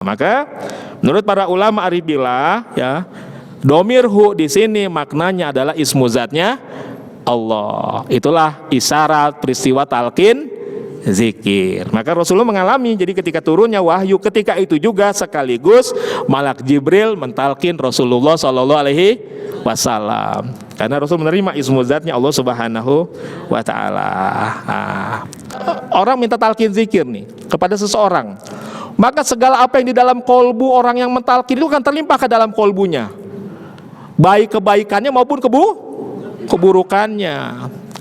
Maka menurut para ulama arif billah ya, domir hu di sini maknanya adalah ismu zatnya Allah. Itulah isyarat peristiwa talqin zikir. Maka Rasulullah mengalami, jadi ketika turunnya wahyu ketika itu juga sekaligus malak Jibril mentalkin Rasulullah Shallallahu Alaihi Wasallam. Karena Rasul menerima ismu zatnya Allah Subhanahu Wa Taala. Orang minta talqin zikir nih kepada seseorang, maka segala apa yang di dalam kolbu orang yang mentalkin itu akan terlimpah ke dalam kolbunya, baik kebaikannya maupun keburukannya.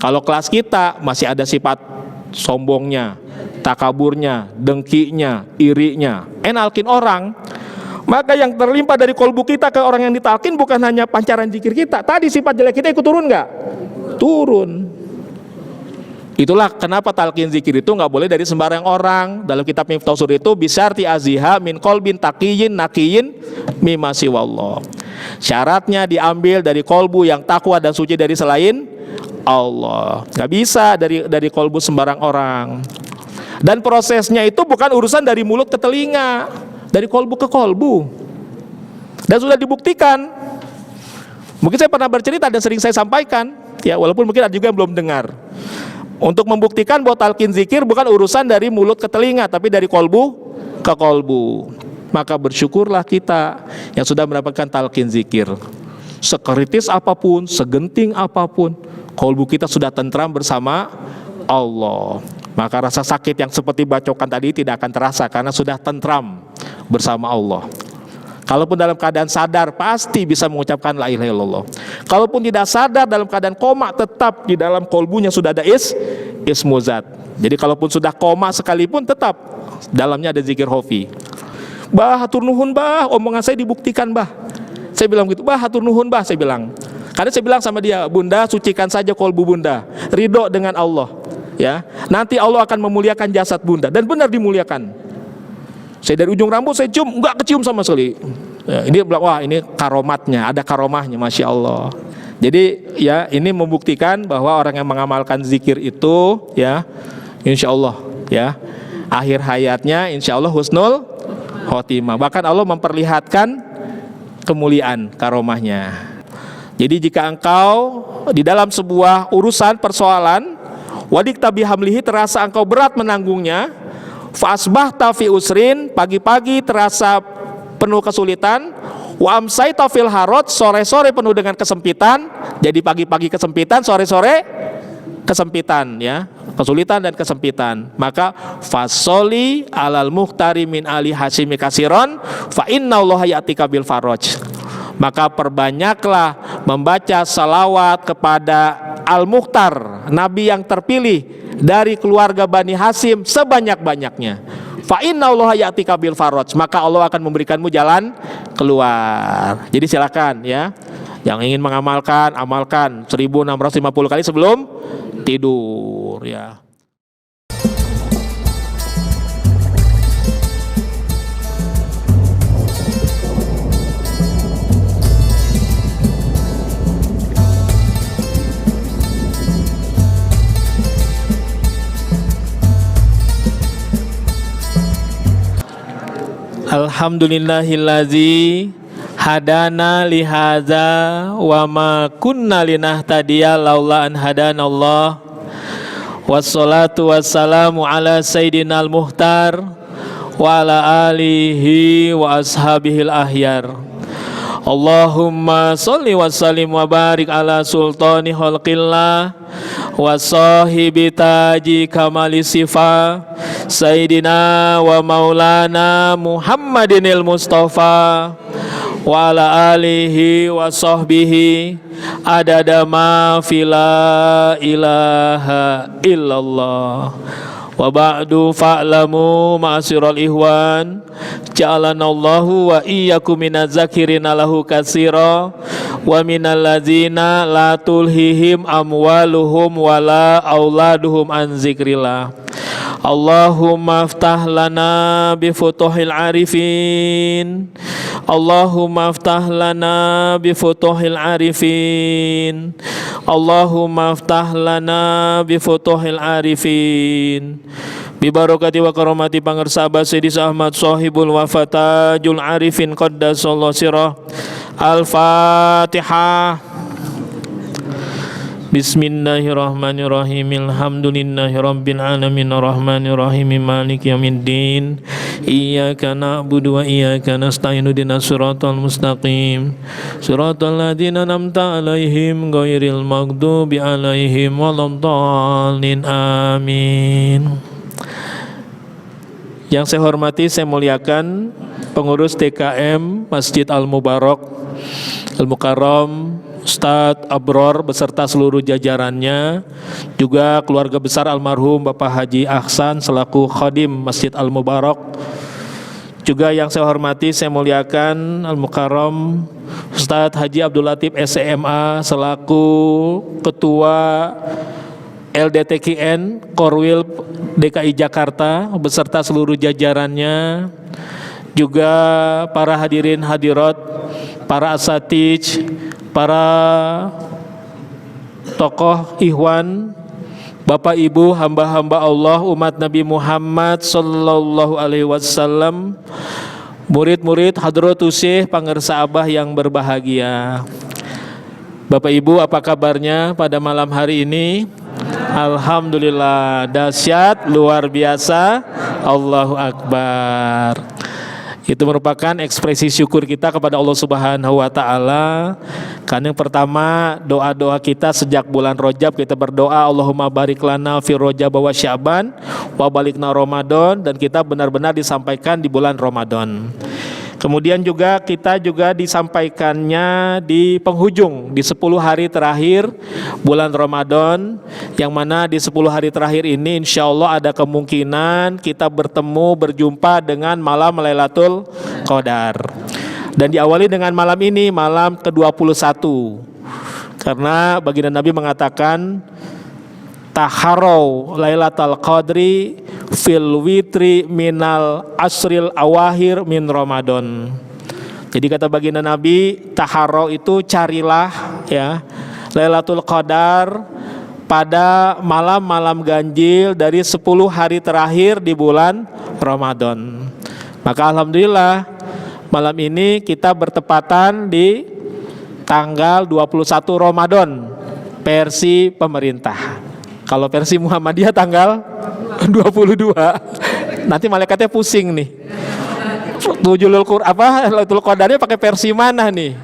Kalau kelas kita masih ada sifat sombongnya, takaburnya, dengkinya, irinya, enalkin orang, maka yang terlimpah dari kolbu kita ke orang yang ditalkin bukan hanya pancaran zikir kita. Tadi sifat jelek kita ikut turun nggak? Turun. Itulah kenapa talqin zikir itu nggak boleh dari sembarang orang. Dalam kitab Miftahus Sur itu bisyarti aziha min qalbin taqiyin naqiyin mimma siwallah. Syaratnya diambil dari kolbu yang takwa dan suci dari selain Allah. Nggak bisa dari kolbu sembarang orang. Dan prosesnya itu bukan urusan dari mulut ke telinga, dari kolbu ke kolbu. Dan sudah dibuktikan. Mungkin saya pernah bercerita dan sering saya sampaikan, ya walaupun mungkin ada juga yang belum dengar. Untuk membuktikan bahwa talqin zikir bukan urusan dari mulut ke telinga, tapi dari kolbu ke kolbu. Maka bersyukurlah kita yang sudah mendapatkan talqin zikir. Sekritis apapun, segenting apapun, kolbu kita sudah tentram bersama Allah. Maka rasa sakit yang seperti bacokan tadi tidak akan terasa karena sudah tentram bersama Allah. Kalaupun dalam keadaan sadar pasti bisa mengucapkan la ilaha illallah. Kalaupun tidak sadar dalam keadaan koma, tetap di dalam kolbunya sudah ada ismu zat. Jadi kalaupun sudah koma sekalipun tetap dalamnya ada zikir hofi. Bah hatur nuhun bah, omongan saya dibuktikan bah. Saya bilang gitu, bah hatur nuhun bah, saya bilang. Karena saya bilang sama dia, Bunda sucikan saja kolbu Bunda, ridho dengan Allah, ya. Nanti Allah akan memuliakan jasad Bunda, dan benar dimuliakan. Saya dari ujung rambut saya cium, enggak kecium sama sekali. Ya, ini bilang wah ini karomatnya, ada karomahnya, masya Allah. Jadi ya ini membuktikan bahwa orang yang mengamalkan zikir itu ya, insya Allah ya akhir hayatnya insya Allah husnul khotimah. Bahkan Allah memperlihatkan kemuliaan karomahnya. Jadi jika engkau di dalam sebuah urusan persoalan wadikta bihamlihi terasa engkau berat menanggungnya, fa'asbahta fi usrin pagi-pagi terasa penuh kesulitan, wa amsayta fil haraj sore-sore penuh dengan kesempitan. Jadi pagi-pagi kesempitan, sore-sore kesempitan ya, kesulitan dan kesempitan. Maka fasoli alal muhtari min ali hasimi kasiron fa innallaha ya'tika bil faraj. Maka perbanyaklah membaca salawat kepada Al-Mukhtar, Nabi yang terpilih dari keluarga Bani Hasim sebanyak-banyaknya. Fa innallaha ya'tika bil faraj, maka Allah akan memberikanmu jalan keluar. Jadi silakan ya, yang ingin mengamalkan, amalkan 1650 kali sebelum tidur ya. Alhamdulillahillazi hadana lihaza wa ma kunna linahtadiya laula an hadanallah. Wassalatu wassalamu ala sayyidinal muhtar wa ala alihi wa ashabihil ahyar. Allahumma sholli wa sallim wa barik ala sultani khalqillah wa sahibi taji kamali sifa sayyidina wa maulana Muhammadinil Mustafa wa ala alihi wa sahbihi adada ma fila ilaha illallah. Wa ba'du fa'lamu ma'asyiral ihwan ja'alanallahu wa iyyakum minaz zakirina lahu katsira wa minal ladzina la tulhihim amwaluhum wala auladuhum an zikrillah. Allahumma aftah lana bi futuhil arifin. Allahumma aftah lana bi futuhil arifin. Allahumma aftah lana bi futuhil arifin. bi barakati wa karamati pangarsa Abah Sayyidi Ahmad sahibul wafatajul arifin qaddasallahu sirah. Al-Fatihah. Bismillahirrahmanirrahim. Alhamdulillahirabbil alamin arrahmanir rahim maliki yaumiddin. Iyyaka na'budu wa iyyaka nasta'in ihdinas siratal mustaqim. Siratal ladzina an'amta 'alaihim ghairil maghdubi 'alaihim waladdallin. Amin. Yang saya hormati, saya muliakan pengurus TKM Masjid Al-Mubarak Al-Mukarram Ustadz Abror beserta seluruh jajarannya, juga keluarga besar almarhum Bapak Haji Ahsan selaku khadim Masjid Al-Mubarak. Juga yang saya hormati, saya muliakan Al-Mukarram Ustadz Haji Abdul Latif SEMA selaku ketua LDTKN Korwil DKI Jakarta beserta seluruh jajarannya. Juga para hadirin hadirat, para asatidz, para tokoh ikhwan, Bapak Ibu, hamba-hamba Allah, umat Nabi Muhammad sallallahu alaihi wasallam, murid-murid Hadratus Syekh pangarsa Abah yang berbahagia. Bapak Ibu, apa kabarnya pada malam hari ini? Alhamdulillah, dahsyat, luar biasa, Allahu Akbar. Itu merupakan ekspresi syukur kita kepada Allah Subhanahu wa taala. Karena yang pertama, doa-doa kita sejak bulan Rajab kita berdoa Allahumma barik lana fi Rajab wa Sya'ban wa balikna Ramadan, dan kita benar-benar disampaikan di bulan Ramadan. Kemudian juga kita juga disampaikannya di penghujung di 10 hari terakhir bulan Ramadan, yang mana di 10 hari terakhir ini insya Allah ada kemungkinan kita bertemu berjumpa dengan malam Lailatul Qadar. Dan diawali dengan malam ini, malam ke-21, karena baginda Nabi mengatakan taharau Lailatul Qadri fil witri minal asril awahir min Ramadan. Jadi kata baginda Nabi, taharau itu carilah ya Lailatul Qadar pada malam-malam ganjil dari 10 hari terakhir di bulan Ramadan. Maka alhamdulillah malam ini kita bertepatan di tanggal 21 Ramadan versi pemerintah. Kalau versi Muhammadiyah tanggal 22. Nanti malaikatnya pusing nih. Nuzulul Qur'an apa Lailatul Qadarnya pakai versi mana nih?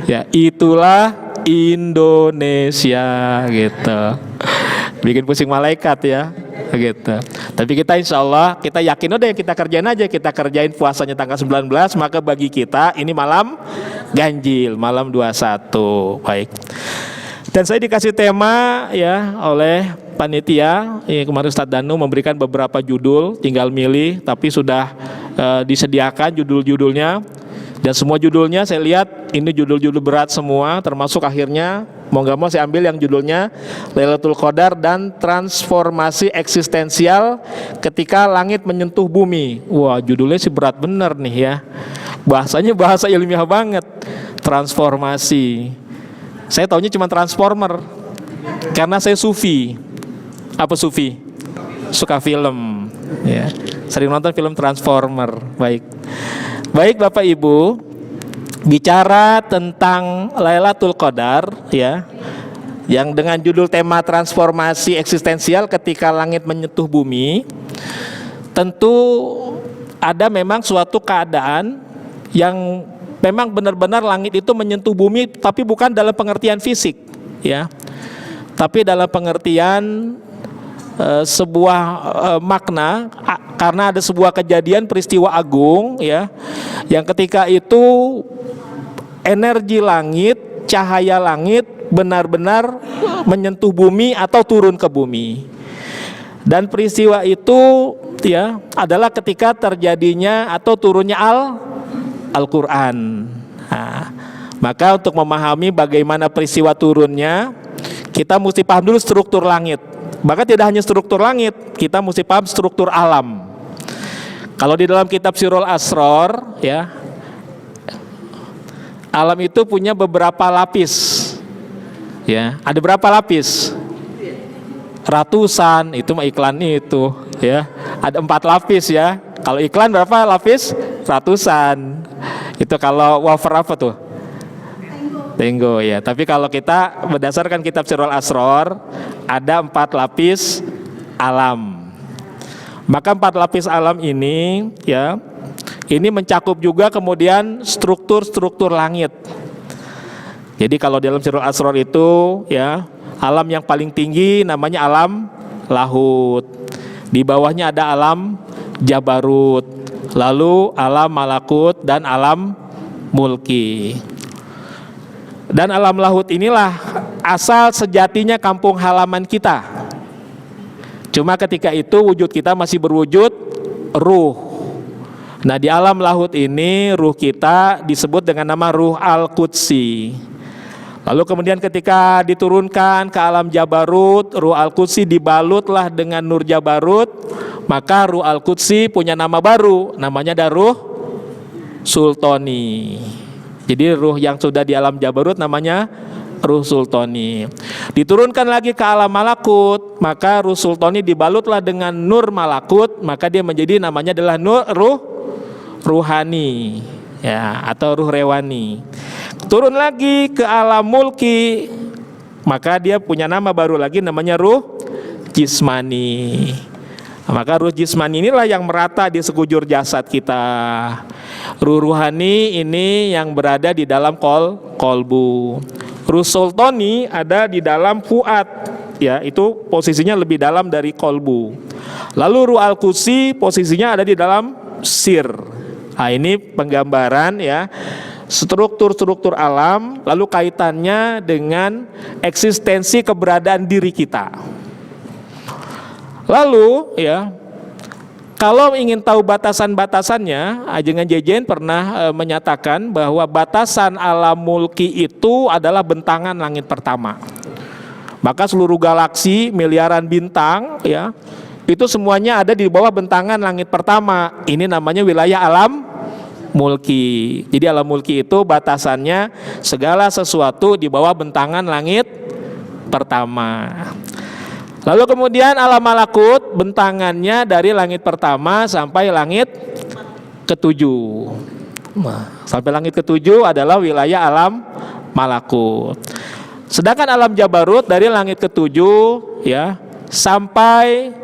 Ya, itulah Indonesia gitu. Bikin pusing malaikat ya, gitu. Tapi kita insya Allah, kita yakin udah yang kita kerjain aja. Kita kerjain puasanya tanggal 19, maka bagi kita ini malam ganjil, malam 21. Baik. Dan saya dikasih tema ya oleh panitia. Kemarin Ustadz Danu memberikan beberapa judul, tinggal milih, tapi sudah disediakan judul-judulnya. Dan semua judulnya saya lihat ini judul-judul berat semua, termasuk akhirnya mau gak mau saya ambil yang judulnya Lailatul Qadar dan transformasi eksistensial ketika langit menyentuh bumi. Wah, judulnya sih berat bener nih ya. Bahasanya bahasa ilmiah banget. Transformasi. Saya taunya cuma Transformer, karena saya sufi. Apa sufi? Suka film ya. Sering nonton film Transformer. Baik Bapak Ibu, bicara tentang Lailatul Qadar ya, yang dengan judul tema transformasi eksistensial ketika langit menyentuh bumi. Tentu ada memang suatu keadaan yang memang benar-benar langit itu menyentuh bumi, tapi bukan dalam pengertian fisik ya, tapi dalam pengertian sebuah makna, karena ada sebuah kejadian peristiwa agung ya, yang ketika itu energi langit, cahaya langit benar-benar menyentuh bumi atau turun ke bumi. Dan peristiwa itu ya adalah ketika terjadinya atau turunnya Al-Quran. Nah, maka untuk memahami bagaimana peristiwa turunnya, kita mesti paham dulu struktur langit. Bahkan tidak hanya struktur langit, kita mesti paham struktur alam. Kalau di dalam kitab Sirul Asror ya, alam itu punya beberapa lapis. Ya, ada berapa lapis? Ratusan, itu mah iklan itu ya. Ada 4 lapis ya. Kalau iklan berapa lapis? Ratusan. Itu kalau wafer apa tuh? Tenggo ya. Tapi kalau kita berdasarkan kitab Sirrul Asror, ada 4 lapis alam. Maka 4 lapis alam ini ya, ini mencakup juga kemudian struktur-struktur langit. Jadi kalau dalam Sirrul Asror itu ya, alam yang paling tinggi namanya alam lahut. Di bawahnya ada alam jabarut, lalu alam malakut dan alam mulki. Dan alam lahut inilah asal sejatinya kampung halaman kita. Cuma ketika itu wujud kita masih berwujud ruh. Nah, di alam lahut ini ruh kita disebut dengan nama ruh al-Qudsi. Lalu kemudian ketika diturunkan ke alam jabarut, ruh al-Qudsi dibalutlah dengan nur jabarut, maka ruh al-Qudsi punya nama baru, namanya Daruh Sultani. Jadi ruh yang sudah di alam jabarut namanya ruh sultani. Diturunkan lagi ke alam malakut, maka ruh sultani dibalutlah dengan nur malakut, maka dia menjadi namanya adalah ruh ruhani ya, atau ruh rewani. Turun lagi ke alam mulki, maka dia punya nama baru lagi, namanya ruh jismani. Maka ruh jismani inilah yang merata di sekujur jasad kita. Ruh ruhani ini yang berada di dalam kolbu. Ruh sultani ada di dalam fuad, ya, itu posisinya lebih dalam dari kolbu. Lalu ruh al-Qudsi posisinya ada di dalam sir. Nah, ini penggambaran ya, struktur-struktur alam, lalu kaitannya dengan eksistensi keberadaan diri kita. Lalu ya, kalau ingin tahu batasan-batasannya, Ajengan Jejen pernah menyatakan bahwa batasan alam mulki itu adalah bentangan langit pertama. Maka seluruh galaksi, miliaran bintang ya, itu semuanya ada di bawah bentangan langit pertama. Ini namanya wilayah alam mulki. Jadi alam mulki itu batasannya segala sesuatu di bawah bentangan langit pertama. Lalu kemudian alam malakut bentangannya dari langit pertama sampai langit ketujuh. Nah, sampai langit ketujuh adalah wilayah alam malakut. Sedangkan alam jabarut dari langit ketujuh ya sampai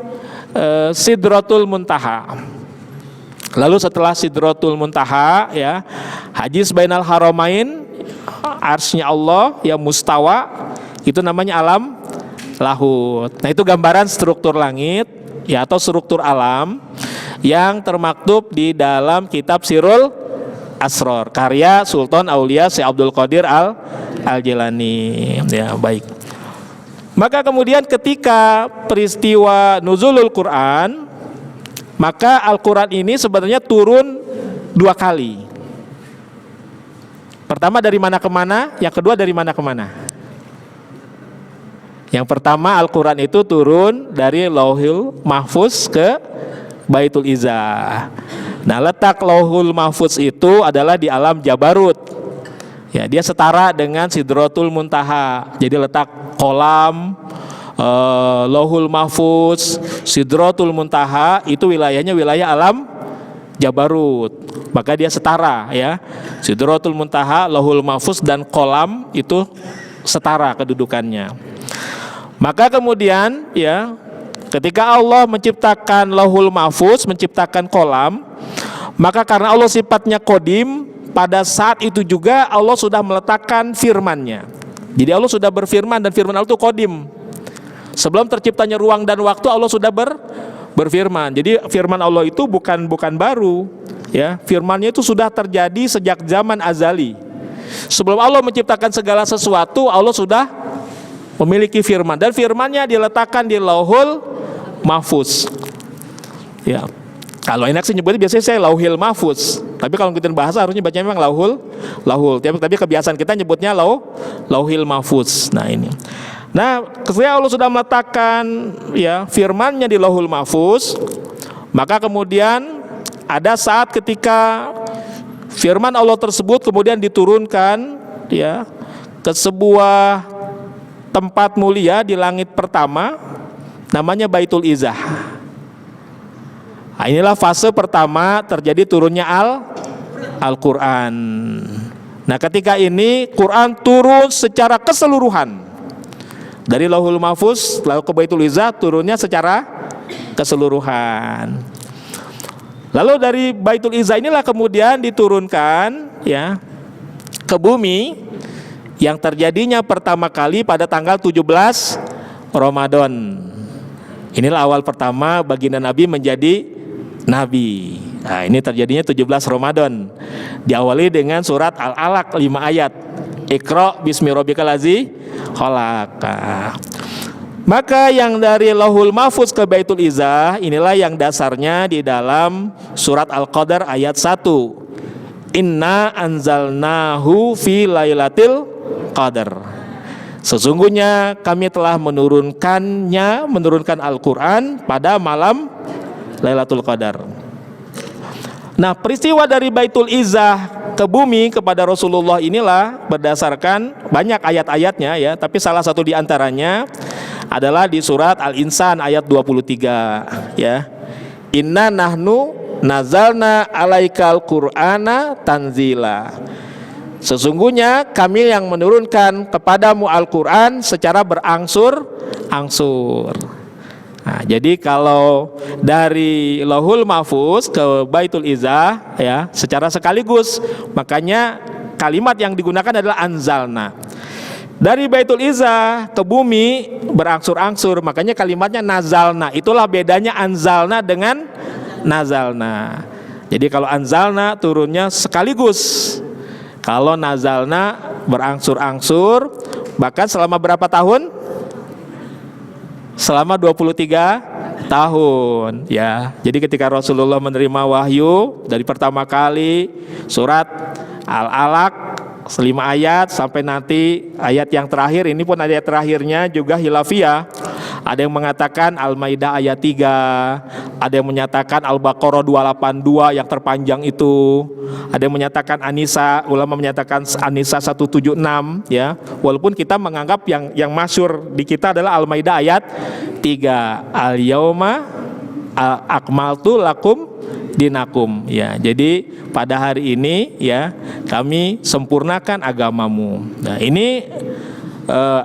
Sidratul Muntaha. Lalu setelah Sidratul Muntaha ya, Hajiz Bainal Haramain, arsy-nya Allah yang mustawa, itu namanya alam lahut. Nah, itu gambaran struktur langit ya, atau struktur alam yang termaktub di dalam kitab Sirrul Asror karya Sultan Aulia Syekh Abdul Qadir Al-Jilani. Ya, baik. Maka kemudian ketika peristiwa nuzulul Quran, maka Al-Quran ini sebenarnya turun 2 kali. Pertama dari mana ke mana, yang kedua dari mana ke mana. Yang pertama Al-Quran itu turun dari Lauhul Mahfuz ke Baitul Izzah. Nah, letak Lauhul Mahfuz itu adalah di alam jabarut. Ya, dia setara dengan Sidratul Muntaha. Jadi letak kolam, Lauhul Mahfuz, Sidratul Muntaha itu wilayahnya wilayah alam jabarut. Maka dia setara ya. Sidratul Muntaha, Lauhul Mahfuz dan kolam itu setara kedudukannya. Maka kemudian ya, ketika Allah menciptakan Lauhul Mahfuz, menciptakan kolam, maka karena Allah sifatnya qadim, pada saat itu juga Allah sudah meletakkan firman-Nya. Jadi Allah sudah berfirman dan firman Allah itu qadim. Sebelum terciptanya ruang dan waktu Allah sudah berfirman. Jadi firman Allah itu bukan baru, ya. Firman-Nya itu sudah terjadi sejak zaman azali. Sebelum Allah menciptakan segala sesuatu, Allah sudah memiliki firman, dan firman-Nya diletakkan di Lauhul Mahfuz. Ya. Kalau enak sih nyebutnya biasanya saya Lauhil Mahfuz. Tapi kalau kita bahasa harusnya bacanya memang Lauhul. Tapi kebiasaan kita nyebutnya Lauhil Mahfuz. Nah, ini. Nah, ketika Allah sudah meletakkan ya firman-Nya di Lauhul Mahfuz, maka kemudian ada saat ketika firman Allah tersebut kemudian diturunkan ya ke sebuah tempat mulia di langit pertama, namanya Baitul Izzah. Nah, inilah fase pertama terjadi turunnya Al-Quran. Nah, ketika ini Quran turun secara keseluruhan dari Lauhul Mahfuz lalu ke Baitul Izzah, turunnya secara keseluruhan. Lalu dari Baitul Izzah inilah kemudian diturunkan ya ke bumi, yang terjadinya pertama kali pada tanggal 17 Ramadan. Inilah awal pertama baginda Nabi menjadi Nabi. Nah, ini terjadinya 17 Ramadan. Diawali dengan surat Al-Alaq 5 ayat. Iqra bismi rabbikal ladzi khalaq. Maka yang dari Lauhul Mahfuz ke Baitul Izzah inilah yang dasarnya di dalam surat Al-Qadar ayat 1. Inna anzalnahu fi lailatul qadar. Sesungguhnya kami telah menurunkan Al-Quran pada malam Lailatul Qadar. Nah, peristiwa dari Baitul Izzah ke bumi kepada Rasulullah inilah berdasarkan banyak ayat-ayatnya ya, tapi salah satu di antaranya adalah di surat Al-Insan ayat 23 ya. Inna nahnu nazalna alaikal qur'ana tanzila. Sesungguhnya kami yang menurunkan kepadamu Al-Quran secara berangsur-angsur. Nah, jadi kalau dari Lauhul Mahfuz ke Baitul Izzah ya secara sekaligus, makanya kalimat yang digunakan adalah anzalna. Dari Baitul Izzah ke bumi berangsur-angsur, makanya kalimatnya nazalna. Itulah bedanya anzalna dengan nazalna. Jadi kalau anzalna turunnya sekaligus, kalau nazalna berangsur-angsur, bahkan selama berapa tahun? Selama 23 tahun ya. Jadi ketika Rasulullah menerima wahyu dari pertama kali surat Al-Alaq 5 ayat sampai nanti ayat yang terakhir, ini pun ayat terakhirnya juga hilafiyah. Ada yang mengatakan Al-Maidah ayat 3, ada yang menyatakan Al-Baqarah 282 yang terpanjang itu, ada yang menyatakan An-Nisa, ulama menyatakan An-Nisa 176 ya. Walaupun kita menganggap yang masyhur di kita adalah Al-Maidah ayat 3, Al-Yauma akmaltu lakum dinakum ya. Jadi pada hari ini ya kami sempurnakan agamamu. Nah, ini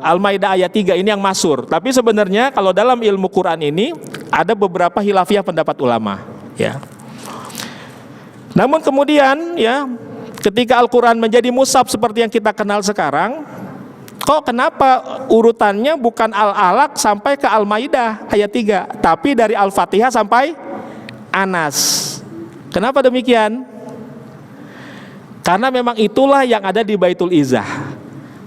Al-Maidah ayat 3 ini yang masyhur. Tapi sebenarnya kalau dalam ilmu Quran ini ada beberapa hilafiyah pendapat ulama ya. Namun kemudian ya ketika Al-Quran menjadi mushaf seperti yang kita kenal sekarang, kok kenapa urutannya bukan Al-Alaq sampai ke Al-Maidah ayat 3, tapi dari Al-Fatihah sampai Anas. Kenapa demikian? Karena memang itulah yang ada di Baitul Izzah.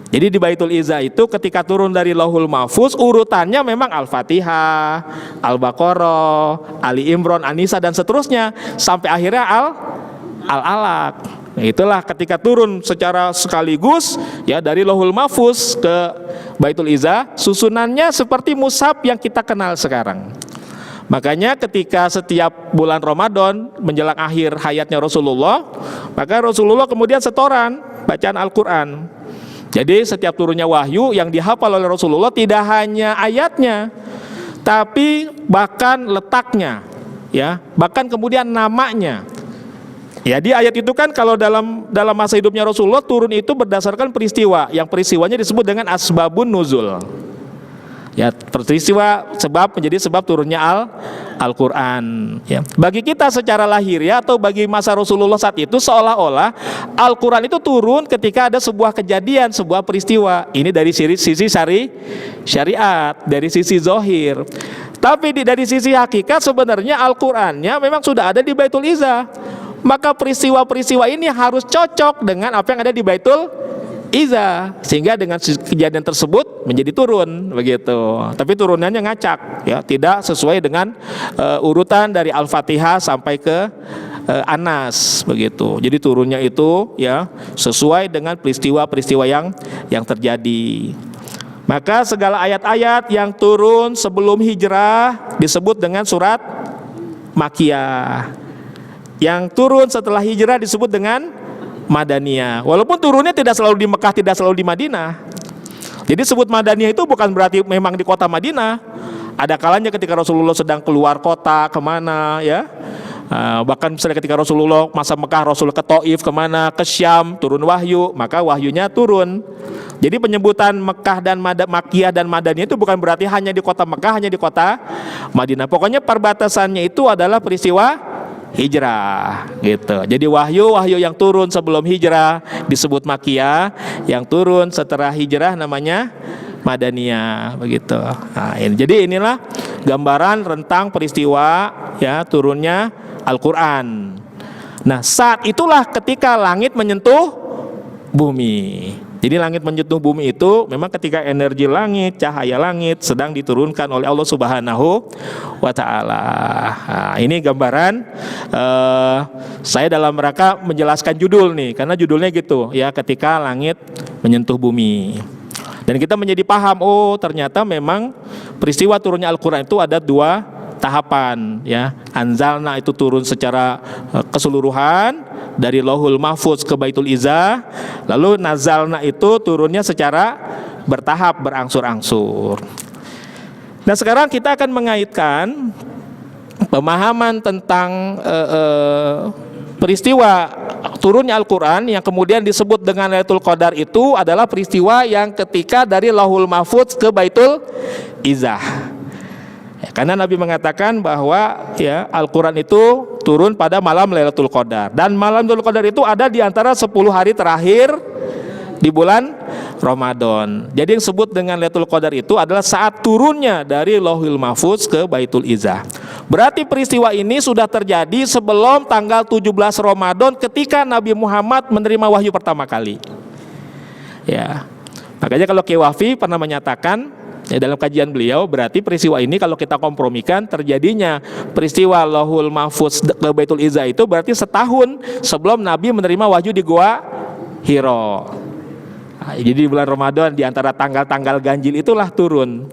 Jadi di Baitul Izzah itu ketika turun dari Lauhul Mahfuz urutannya memang Al-Fatihah, Al-Baqarah, Ali Imran, An-Nisa dan seterusnya sampai akhirnya Al-Alaq. Nah, itulah ketika turun secara sekaligus ya dari Lauhul Mahfuz ke Baitul Izzah, susunannya seperti mushaf yang kita kenal sekarang. Makanya ketika setiap bulan Ramadan menjelang akhir hayatnya Rasulullah, maka Rasulullah kemudian setoran bacaan Al-Quran. Jadi setiap turunnya wahyu yang dihafal oleh Rasulullah tidak hanya ayatnya, tapi bahkan letaknya, ya, bahkan kemudian namanya. Ya, di ayat itu kan kalau dalam masa hidupnya Rasulullah turun itu berdasarkan peristiwa, yang peristiwanya disebut dengan asbabun nuzul. Ya, peristiwa sebab menjadi sebab turunnya Al-Quran ya. Bagi kita secara lahiriah atau bagi masa Rasulullah saat itu seolah-olah Al-Quran itu turun ketika ada sebuah kejadian, sebuah peristiwa. Ini dari sisi syariat, dari sisi zohir. Tapi dari sisi hakikat sebenarnya Al-Qurannya memang sudah ada di Baitul Izzah. Maka peristiwa-peristiwa ini harus cocok dengan apa yang ada di Baitul Izzah, sehingga dengan kejadian tersebut menjadi turun begitu. Tapi turunannya ngacak ya, tidak sesuai dengan urutan dari Al-Fatihah sampai ke Anas begitu. Jadi turunnya itu ya sesuai dengan peristiwa-peristiwa yang terjadi. Maka segala ayat-ayat yang turun sebelum hijrah disebut dengan surat Makkiyah. Yang turun setelah hijrah disebut dengan Madaniyah. Walaupun turunnya tidak selalu di Mekah, tidak selalu di Madinah. Jadi sebut Madaniyah itu bukan berarti memang di kota Madinah. Ada kalanya ketika Rasulullah sedang keluar kota kemana ya, bahkan misalnya ketika Rasulullah masa Mekah, Rasul ke Taif kemana, ke Syam, turun wahyu, maka wahyunya turun. Jadi penyebutan Mekah dan Makkiyah dan Madaniyah itu bukan berarti hanya di kota Mekah, hanya di kota Madinah. Pokoknya perbatasannya itu adalah peristiwa hijrah gitu. Jadi wahyu yang turun sebelum hijrah disebut Makkiyah, yang turun setelah hijrah namanya Madaniyah begitu. Nah, jadi inilah gambaran rentang peristiwa ya turunnya Al-Qur'an. Nah, saat itulah ketika langit menyentuh bumi. Jadi langit menyentuh bumi itu memang ketika energi langit, cahaya langit sedang diturunkan oleh Allah Subhanahu wa taala. Nah, ini gambaran saya dalam rangka menjelaskan judul nih, karena judulnya gitu ya, ketika langit menyentuh bumi. Dan kita menjadi paham, oh ternyata memang peristiwa turunnya Al-Qur'an itu ada dua tahapan ya. Anzalna itu turun secara keseluruhan dari Lauhul Mahfuz ke Baitul Izzah. Lalu nazalna itu turunnya secara bertahap, berangsur-angsur. Nah, sekarang kita akan mengaitkan pemahaman tentang peristiwa turunnya Al-Quran yang kemudian disebut dengan Lailatul Qadar itu adalah peristiwa yang ketika dari Lauhul Mahfuz ke Baitul Izzah. Ya, karena Nabi mengatakan bahwa ya Al-Quran itu turun pada malam Lailatul Qadar, dan malam Lailatul Qadar itu ada di antara 10 hari terakhir di bulan Ramadan. Jadi yang disebut dengan Lailatul Qadar itu adalah saat turunnya dari Lauhul Mahfuz ke Baitul Izzah. Berarti peristiwa ini sudah terjadi sebelum tanggal 17 Ramadan ketika Nabi Muhammad menerima wahyu pertama kali. Ya. Makanya kalau Kiai Wafi pernah menyatakan ya, dalam kajian beliau, berarti peristiwa ini kalau kita kompromikan terjadinya peristiwa Lauhul Mahfuz ke Baitul Izzah itu berarti setahun sebelum Nabi menerima wahyu di Gua Hiro. Nah, jadi di bulan Ramadan di antara tanggal-tanggal ganjil itulah turun.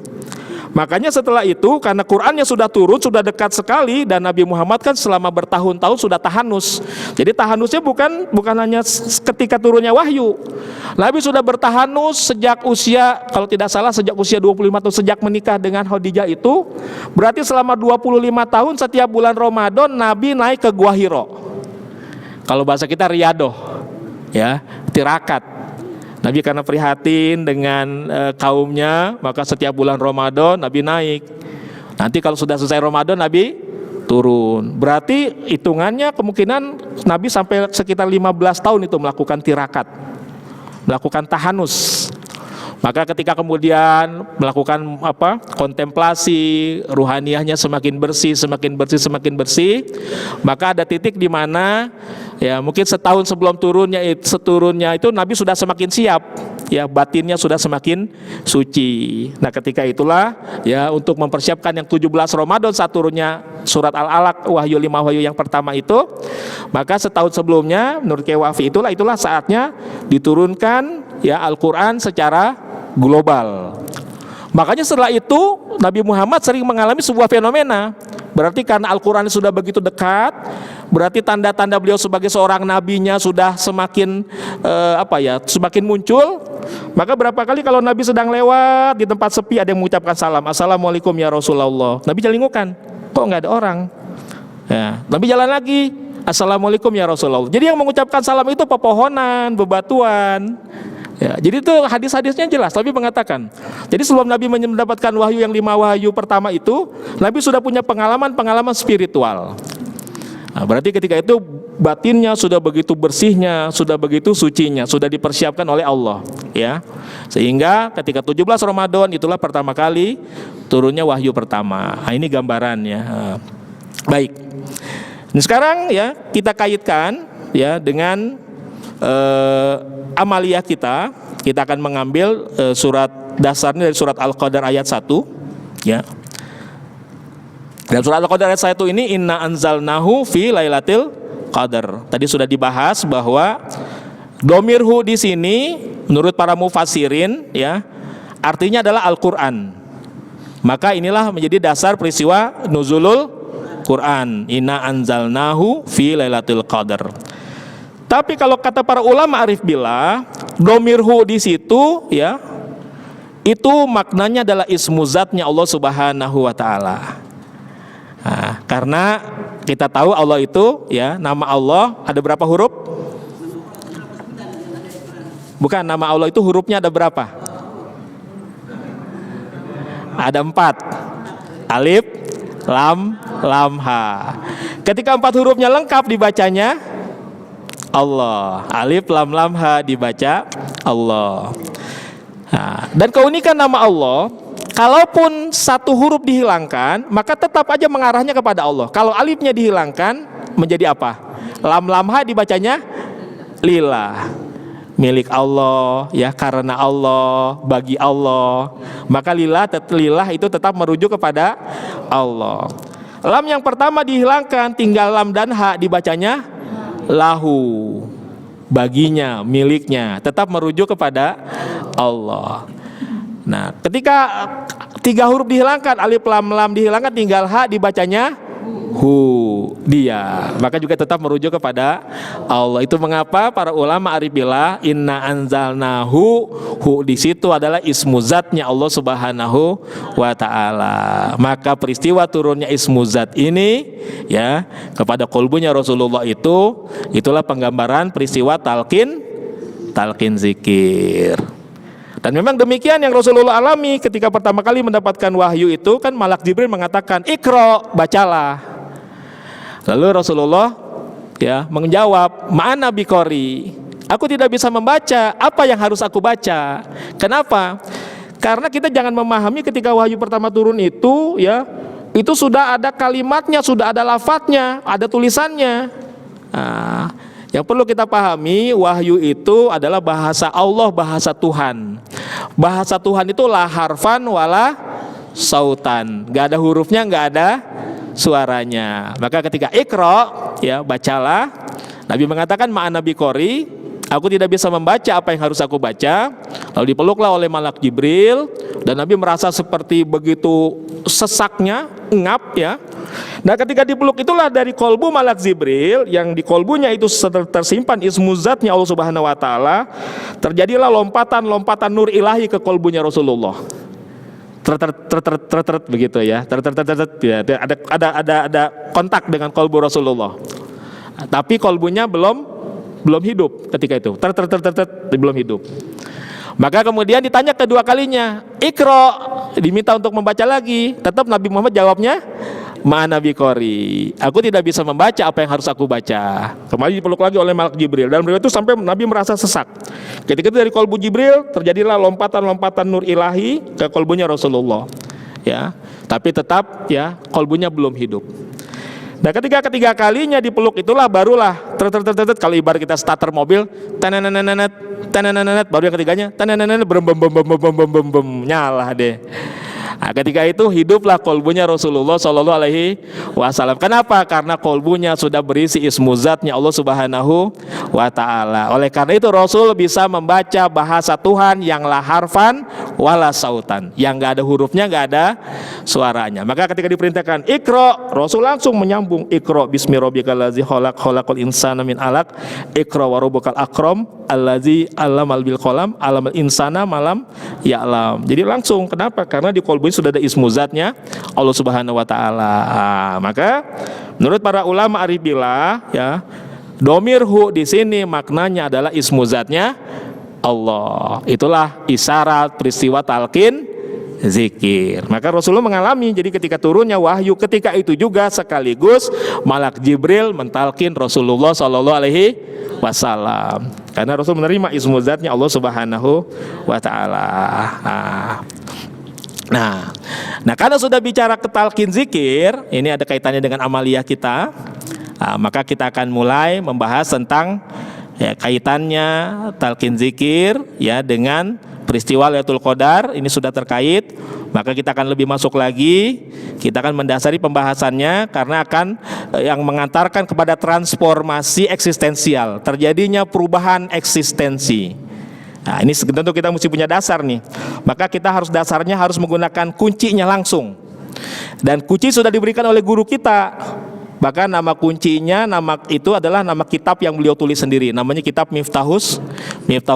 Makanya setelah itu karena Qur'annya sudah turun, sudah dekat sekali, dan Nabi Muhammad kan selama bertahun-tahun sudah tahanus. Jadi tahanusnya bukan hanya ketika turunnya wahyu. Nabi sudah bertahanus sejak usia, kalau tidak salah sejak usia 25 tahun, sejak menikah dengan Khadijah itu. Berarti selama 25 tahun setiap bulan Ramadan Nabi naik ke Gua Hiro. Kalau bahasa kita riyadoh ya, tirakat. Nabi karena prihatin dengan kaumnya, maka setiap bulan Ramadan Nabi naik. Nanti kalau sudah selesai Ramadan Nabi turun. Berarti hitungannya kemungkinan Nabi sampai sekitar 15 tahun itu melakukan tirakat, melakukan tahanus. Maka ketika kemudian melakukan kontemplasi, ruhaniyahnya semakin bersih, semakin bersih, maka ada titik di mana ya mungkin setahun sebelum turunnya itu Nabi sudah semakin siap, ya batinnya sudah semakin suci. Nah, ketika itulah ya untuk mempersiapkan yang 17 Ramadan saat turunnya surat Al-Alaq, wahyu 5 wahyu yang pertama itu, maka setahun sebelumnya menurut Kiai Wafi itulah saatnya diturunkan ya Al-Qur'an secara global. Makanya setelah itu Nabi Muhammad sering mengalami sebuah fenomena. Berarti karena Al-Quran sudah begitu dekat, berarti tanda-tanda beliau sebagai seorang nabinya sudah semakin semakin muncul. Maka berapa kali kalau Nabi sedang lewat di tempat sepi ada yang mengucapkan salam, Assalamualaikum ya Rasulullah, Nabi jalingukan, kok nggak ada orang ya, Nabi jalan lagi, Assalamualaikum ya Rasulullah. Jadi yang mengucapkan salam itu pepohonan, bebatuan. Ya, jadi itu hadis-hadisnya jelas. Nabi mengatakan, jadi sebelum Nabi mendapatkan wahyu yang 5 wahyu pertama itu, Nabi sudah punya pengalaman spiritual. Nah, berarti ketika itu batinnya sudah begitu bersihnya, sudah begitu sucinya, sudah dipersiapkan oleh Allah, ya. Sehingga ketika 17 Ramadan itulah pertama kali turunnya wahyu pertama. Nah, ini gambarannya. Baik. Nah, sekarang ya kita kaitkan ya dengan amaliyah kita akan mengambil surat dasarnya dari surat Al-Qadar ayat 1 ya. Dan surat Al-Qadar ayat 1 ini inna anzalnahu fi lailatul qadar. Tadi sudah dibahas bahwa domirhu di sini menurut para mufassirin ya artinya adalah Al-Qur'an. Maka inilah menjadi dasar peristiwa nuzulul Quran, inna anzalnahu fi lailatul qadar. Tapi kalau kata para ulama arif billah, domirhu di situ ya itu maknanya adalah ismu zatnya Allah Subhanahu wa taala. Nah, karena kita tahu Allah itu ya, nama Allah ada berapa huruf? Bukan, nama Allah itu hurufnya ada berapa? Ada 4. Alif, lam, lam, ha. Ketika 4 hurufnya lengkap dibacanya Allah. Alif, lam, lam, ha dibaca Allah. Nah, dan keunikan nama Allah, kalaupun 1 huruf dihilangkan, maka tetap aja mengarahnya kepada Allah. Kalau alifnya dihilangkan, menjadi apa? Lam, lam, ha dibacanya lillah, milik Allah, ya, karena Allah, bagi Allah. Maka lillah itu tetap merujuk kepada Allah. Lam yang pertama dihilangkan, tinggal lam dan ha dibacanya lahu, baginya, miliknya, tetap merujuk kepada Allah. Nah, ketika 3 huruf dihilangkan, alif lam lam dihilangkan, tinggal ha dibacanya hu, dia, maka juga tetap merujuk kepada Allah. Itu mengapa para ulama arif billah, inna anzalnahu, hu di situ adalah ismu zatnya Allah Subhanahu wa taala. Maka peristiwa turunnya ismu zat ini ya kepada qalbunya Rasulullah itulah penggambaran peristiwa talqin zikir. Dan memang demikian yang Rasulullah alami ketika pertama kali mendapatkan wahyu itu, kan malak Jibril mengatakan, "Iqra, bacalah." Lalu Rasulullah ya menjawab, "Ma'ana biqori." Aku tidak bisa membaca, apa yang harus aku baca? Kenapa? Karena kita jangan memahami ketika wahyu pertama turun itu ya, itu sudah ada kalimatnya, sudah ada lafadznya, ada tulisannya. Nah, yang perlu kita pahami, wahyu itu adalah bahasa Allah, bahasa Tuhan. Bahasa Tuhan itu la harfan wala sautan, gak ada hurufnya, gak ada suaranya. Maka ketika Iqra, ya bacalah, Nabi mengatakan ma'ana biqori, aku tidak bisa membaca apa yang harus aku baca. Lalu dipeluklah oleh malak Jibril, dan Nabi merasa seperti begitu sesaknya, ngap ya. Nah, ketika dipeluk itulah dari kolbu malak Jibril, yang di kolbunya itu tersimpan ismu zatnya Allah Subhanahu wa taala, terjadilah lompatan nur ilahi ke kolbunya Rasulullah. Begitu ya. Ada kontak dengan kolbu Rasulullah. Tapi kolbunya belum hidup ketika itu. Belum hidup. Maka kemudian ditanya kedua kalinya, Iqra, diminta untuk membaca lagi. Tetap Nabi Muhammad jawabnya, ma'ana biqori, aku tidak bisa membaca apa yang harus aku baca. Kembali dipeluk lagi oleh malak Jibril. Dalam riwayat itu sampai Nabi merasa sesak. Ketika itu dari kolbu Jibril terjadilah lompatan nur ilahi ke kolbunya Rasulullah. Ya, tapi tetap ya kolbunya belum hidup. Nah, ketika ketiga kalinya dipeluk itulah barulah kalau ibarat kita starter mobil, baru yang ketiganya nyala deh. Nah, ketika itu hiduplah kolbunya Rasulullah Shallallahu Alaihi Wasallam. Kenapa? Karena kolbunya sudah berisi ismu zatnya Allah Subhanahu wa taala. Oleh karena itu Rasul bisa membaca bahasa Tuhan yang la harfan wala sautan, yang gak ada hurufnya, gak ada suaranya. Maka ketika diperintahkan Iqra, Rasul langsung menyambung, Iqra bismi rabbikal ladzi khalaq, khalaqal insana min alaq, Iqra wa rabbukal akram allazi 'allamal bil qalam, 'allamal insana malam ya'lam. Jadi langsung, kenapa? Karena di kolbu sudah ada ismu zatnya Allah Subhanahu wa taala. Maka menurut para ulama arif billah ya, domir hu di sini maknanya adalah ismu zatnya Allah. Itulah isyarat peristiwa talqin zikir. Maka Rasulullah mengalami, jadi ketika turunnya wahyu ketika itu juga sekaligus malak Jibril mentalkin Rasulullah Shallallahu Alaihi Wasallam. Karena Rasul menerima ismu zatnya Allah Subhanahu wa taala. Nah, karena sudah bicara ketalkin zikir, ini ada kaitannya dengan amaliyah kita. Maka kita akan mulai membahas tentang ya, kaitannya talqin zikir ya dengan peristiwa Lailatul Qadar. Ini sudah terkait. Maka kita akan lebih masuk lagi. Kita akan mendasari pembahasannya karena akan yang mengantarkan kepada transformasi eksistensial, terjadinya perubahan eksistensi. Nah, ini tentu kita mesti punya dasar nih. Maka kita dasarnya harus menggunakan kuncinya langsung. Dan kunci sudah diberikan oleh guru kita. Bahkan nama kuncinya, nama itu adalah nama kitab yang beliau tulis sendiri. Namanya kitab Miftahus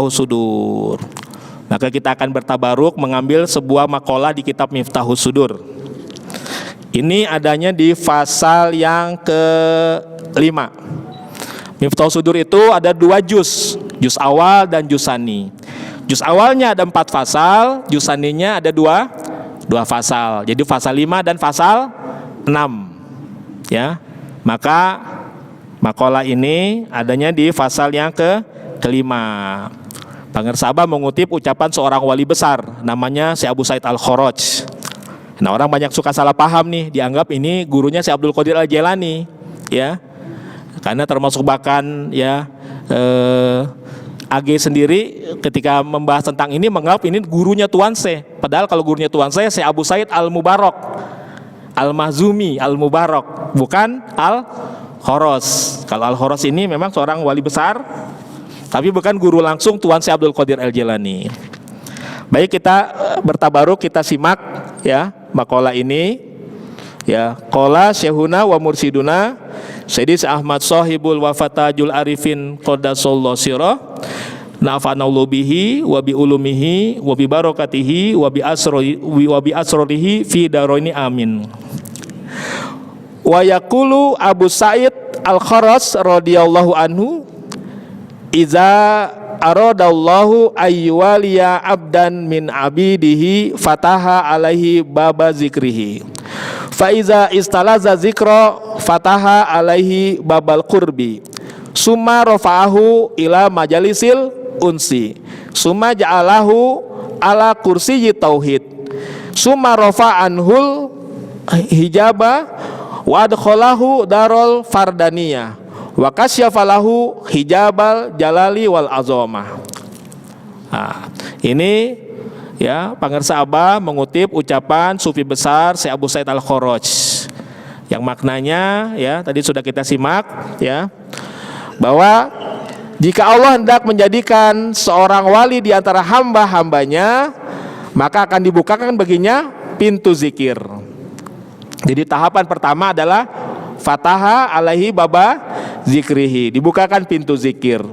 Sudur. Maka kita akan bertabaruk mengambil sebuah makalah di kitab Miftahus Sudur. Ini adanya di pasal yang ke-5. Miftahus Sudur itu ada 2 juz awal dan juz sani. Juz awalnya ada 4 pasal, juz saninya ada 2 pasal. Jadi pasal 5 dan pasal 6. Ya. Maka makalah ini adanya di pasal yang ke-5. Pangersabah mengutip ucapan seorang wali besar namanya Syekh Abu Said Al-Kharaj. Nah, orang banyak suka salah paham nih, dianggap ini gurunya Syekh Abdul Qadir Al-Jailani, ya. Karena termasuk bahkan ya AG sendiri ketika membahas tentang ini menganggap ini gurunya Tuan Syekh. Padahal kalau gurunya Tuan Syekh Abu Said Al-Mubarak Al-Mahzumi Al-Mubarak, bukan Al-Kharaj. Kalau Al-Kharaj ini memang seorang wali besar, tapi bukan guru langsung Tuan Syekh Abdul Qadir Al-Jailani. Baik, kita bertabaruk, kita simak ya makalah ini. Ya, qala syekhuna wa mursiduna Sayyidi Ahmad Shahibul Wafatajul Arifin qaddasallahu sirah nafa'anallahu bihi wa bi ulumihi wa bi barakatihi wa bi asrarihi fi daraini amin. Wa yaqulu Abu Sa'id Al-Kharaj radhiyallahu anhu, iza aradallahu ayyuwaliya abdan min abidihi fataha alaihi baba zikrihi fa iza istalaza zikra fataha alaihi babal qurbi summa rafa'ahu ila majalisil unsi summa ja'alahu ala kursiyyi tauhid summa rafa'anhul hijaba wa adkhalahu darul fardaniyah wa kasyafalahu hijabal jalali wal azamah. Nah, ini ya Pangersabah mengutip ucapan sufi besar Syekh Abu Said Al-Kharaj yang maknanya ya tadi sudah kita simak ya, bahwa jika Allah hendak menjadikan seorang wali di antara hamba-hambanya, maka akan dibukakan baginya pintu zikir. Jadi tahapan pertama adalah fataha alaihi baba zikrihi, dibukakan pintu zikir.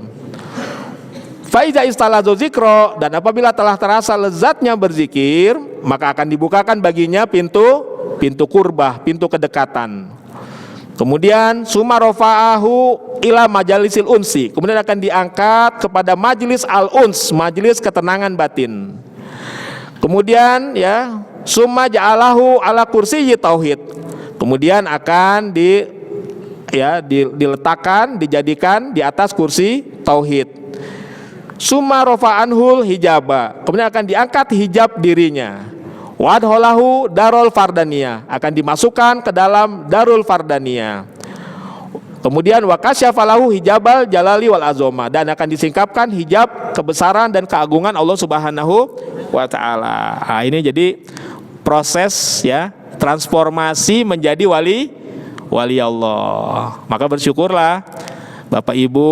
Faiza istalazo zikro, dan apabila telah terasa lezatnya berzikir, maka akan dibukakan baginya pintu kurbah, pintu kedekatan. Kemudian summa rafa'ahu ila majalisil unsi, kemudian akan diangkat kepada majelis al-uns, majelis ketenangan batin. Kemudian ya summa ja'alahu ala kursiyyi tauhid, kemudian akan diletakkan, dijadikan di atas kursi tauhid. Summa rafa'anhul hijaba, kemudian akan diangkat hijab dirinya. Wadholahu darul fardaniyah, akan dimasukkan ke dalam darul fardaniyah. Kemudian wakasyafalahu hijabal jalali wal azoma, dan akan disingkapkan hijab kebesaran dan keagungan Allah Subhanahu wa taala. Nah, ini jadi proses ya transformasi menjadi wali Allah. Maka bersyukurlah Bapak Ibu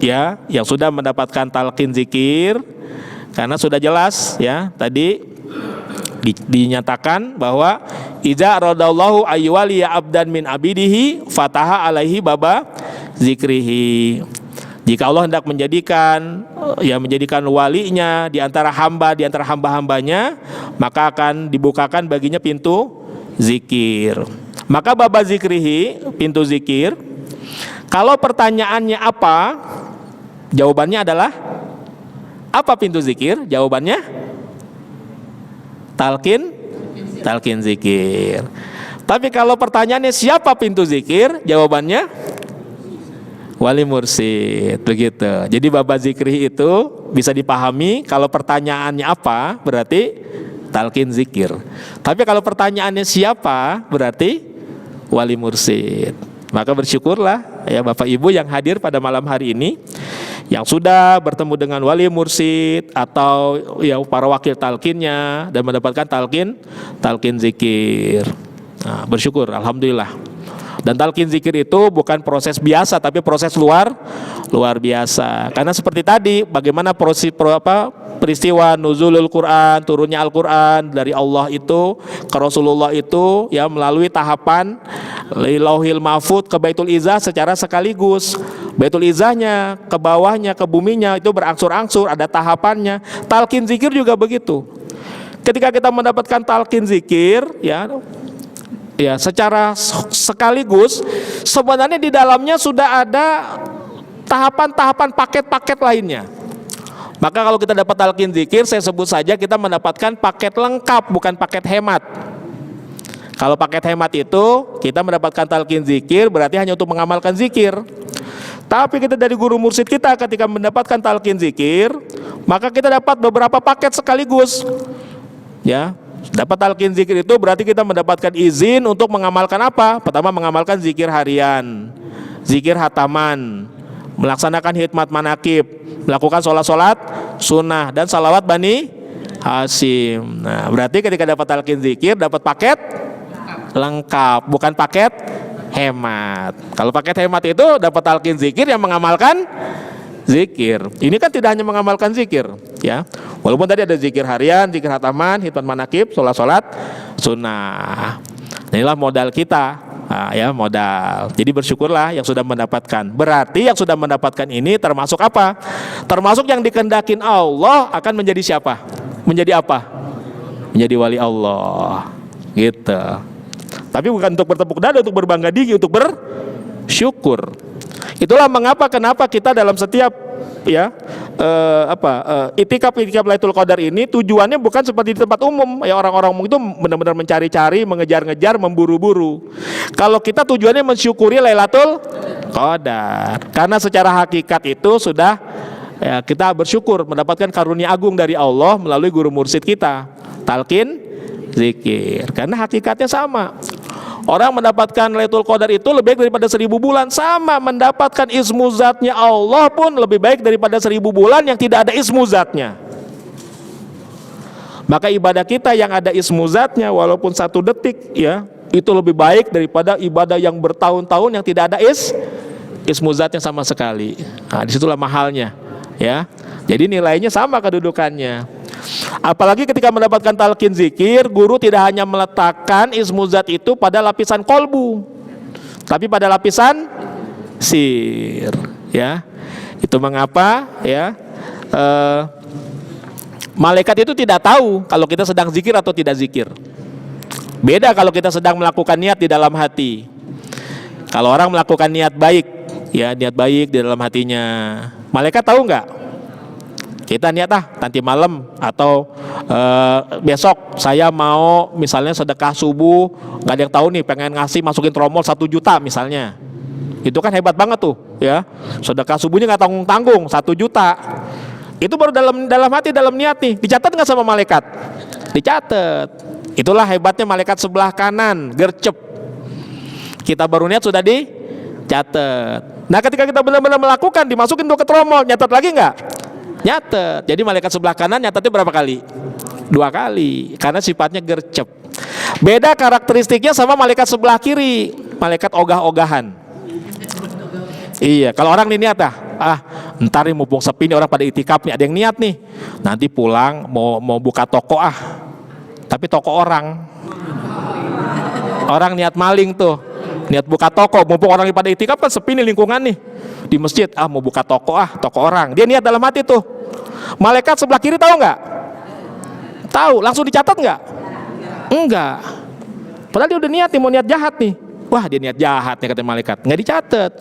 ya yang sudah mendapatkan talqin zikir, karena sudah jelas ya tadi dinyatakan bahwa idza radallahu ayyuwaliya abdan min abidihi fataha alaihi baba zikrihi. Jika Allah hendak menjadikan walinya di antara hamba-hambanya, maka akan dibukakan baginya pintu zikir. Maka baba zikrihi, pintu zikir. Kalau pertanyaannya apa? Jawabannya adalah apa pintu zikir? Jawabannya talqin zikir. Tapi kalau pertanyaannya siapa pintu zikir? Jawabannya wali mursyid, begitu. Jadi baba zikri itu bisa dipahami kalau pertanyaannya apa, berarti talqin zikir. Tapi kalau pertanyaannya siapa, berarti wali mursyid. Maka bersyukurlah ya Bapak Ibu yang hadir pada malam hari ini, yang sudah bertemu dengan wali mursyid atau ya para wakil talqinnya dan mendapatkan talqin zikir. Nah, bersyukur, alhamdulillah. Dan talqin zikir itu bukan proses biasa, tapi proses luar biasa. Karena seperti tadi, bagaimana peristiwa nuzulul Quran, turunnya Al-Quran dari Allah itu ke Rasulullah itu ya melalui tahapan Lauhil Mahfud ke Baitul Izzah secara sekaligus. Baitul Izzahnya, ke bawahnya, ke buminya itu berangsur-angsur, ada tahapannya. Talqin zikir juga begitu. Ketika kita mendapatkan talqin zikir, ya secara sekaligus sebenarnya di dalamnya sudah ada tahapan-tahapan, paket-paket lainnya. Maka kalau kita dapat talqin zikir, saya sebut saja kita mendapatkan paket lengkap, bukan paket hemat. Kalau paket hemat itu kita mendapatkan talqin zikir berarti hanya untuk mengamalkan zikir. Tapi kita dari guru mursyid kita ketika mendapatkan talqin zikir, maka kita dapat beberapa paket sekaligus. Ya, dapat talqin zikir itu berarti kita mendapatkan izin untuk mengamalkan apa? Pertama, mengamalkan zikir harian, zikir hataman, melaksanakan hikmat manakib, melakukan sholat-sholat sunnah dan salawat Bani Hasyim. Nah, berarti ketika dapat talqin zikir dapat paket lengkap, bukan paket hemat. Kalau paket hemat itu dapat talqin zikir yang mengamalkan zikir. Ini kan tidak hanya mengamalkan zikir, ya. Walaupun tadi ada zikir harian, zikir hataman, hikmat manakib, sholat-sholat sunnah. Inilah modal kita. Nah, ya, modal. Jadi bersyukurlah yang sudah mendapatkan. Berarti yang sudah mendapatkan ini termasuk apa? Termasuk yang dikehendakin Allah akan menjadi siapa? Menjadi apa? Menjadi wali Allah. Gitu. Tapi bukan untuk bertepuk dada, untuk berbangga diri, untuk bersyukur. Itulah kenapa kita dalam setiap itikaf Lailatul Qadar ini tujuannya bukan seperti di tempat umum ya, orang-orang itu benar-benar mencari-cari, mengejar-ngejar, memburu-buru. Kalau kita tujuannya mensyukuri Lailatul Qadar, karena secara hakikat itu sudah ya, kita bersyukur mendapatkan karunia agung dari Allah melalui guru mursyid kita, talqin zikir. Karena hakikatnya sama. Orang mendapatkan Lailatul Qadar itu lebih baik daripada 1000 bulan. Sama, mendapatkan ismu zatnya Allah pun lebih baik daripada 1000 bulan yang tidak ada ismu zatnya. Maka ibadah kita yang ada ismu zatnya walaupun 1 detik ya, itu lebih baik daripada ibadah yang bertahun-tahun yang tidak ada ismu zatnya sama sekali. Nah, disitulah mahalnya ya. Jadi nilainya sama kedudukannya. Apalagi ketika mendapatkan talqin zikir, guru tidak hanya meletakkan ismu zat itu pada lapisan kolbu, tapi pada lapisan sir, ya. Itu mengapa ya malaikat itu tidak tahu kalau kita sedang zikir atau tidak zikir. Beda kalau kita sedang melakukan niat di dalam hati. Kalau orang melakukan niat baik, ya niat baik di dalam hatinya, malaikat tahu nggak? Kita niat nanti malam atau besok saya mau misalnya sedekah subuh, nggak ada yang tahu nih, pengen ngasih masukin tromol 1 juta misalnya. Itu kan hebat banget tuh ya. Sedekah subuhnya nggak tanggung-tanggung 1 juta. Itu baru dalam hati, dalam niat nih. Dicatat nggak sama malaikat? Dicatat. Itulah hebatnya malaikat sebelah kanan, gercep. Kita baru niat sudah dicatat. Nah, ketika kita benar-benar melakukan, dimasukin tuh ke tromol, nyatat lagi nggak? Nyatet. Jadi malaikat sebelah kanan nyatetnya berapa kali? 2 kali. Karena sifatnya gercep. Beda karakteristiknya sama malaikat sebelah kiri, malaikat ogah-ogahan. Iya, kalau orang nih niat ntar nih mumpung sepi nih orang pada itikaf nih, ada yang niat nih, nanti pulang mau buka toko tapi toko orang niat maling tuh, niat buka toko, mumpung orang pada itikaf kan sepi nih lingkungan nih di masjid, mau buka toko toko orang, dia niat dalam hati tuh. Malaikat sebelah kiri tahu nggak? Tahu, langsung dicatat nggak? Enggak. Padahal dia udah niat nih, mau niat jahat nih. Wah, dia niat jahat nih kata malaikat, nggak dicatat.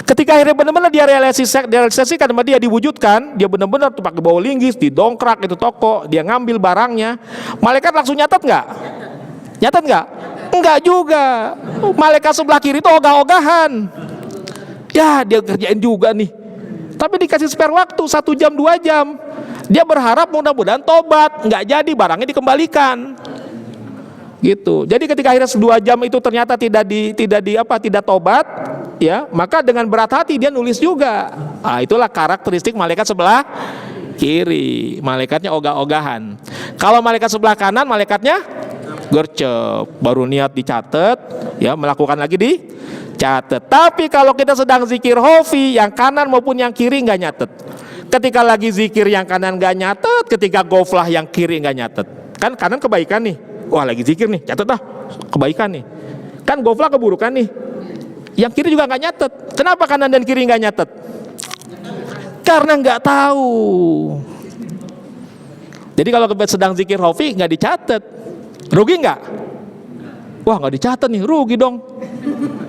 Ketika akhirnya benar-benar dia realisasikan sama dia, diwujudkan, dia benar-benar tuh pakai bawa linggis, didongkrak itu toko, dia ngambil barangnya, malaikat langsung nyatat nggak? Nyatat nggak? Enggak juga. Malaikat sebelah kiri itu ogah-ogahan. Ya, dia kerjain juga nih. Tapi dikasih spare waktu 1 jam 2 jam. Dia berharap mudah-mudahan tobat, nggak jadi barangnya dikembalikan. Gitu. Jadi ketika akhirnya 2 jam itu ternyata tidak tobat, ya, maka dengan berat hati dia nulis juga. Itulah karakteristik malaikat sebelah kiri. Malaikatnya ogah-ogahan. Kalau malaikat sebelah kanan, malaikatnya gercep, baru niat dicatat, ya, melakukan lagi dicatat. Tapi kalau kita sedang zikir hofi, yang kanan maupun yang kiri nggak nyatet. Ketika lagi zikir yang kanan nggak nyatet, ketika goflah yang kiri nggak nyatet. Kan kanan kebaikan nih, wah lagi zikir nih, catet kebaikan nih. Kan goflah keburukan nih, Yang kiri juga nggak nyatet. Kenapa kanan dan kiri nggak nyatet? Karena nggak tahu. Jadi kalau sedang zikir hofi nggak dicatat, rugi nggak? Wah, nggak dicatat nih, rugi dong.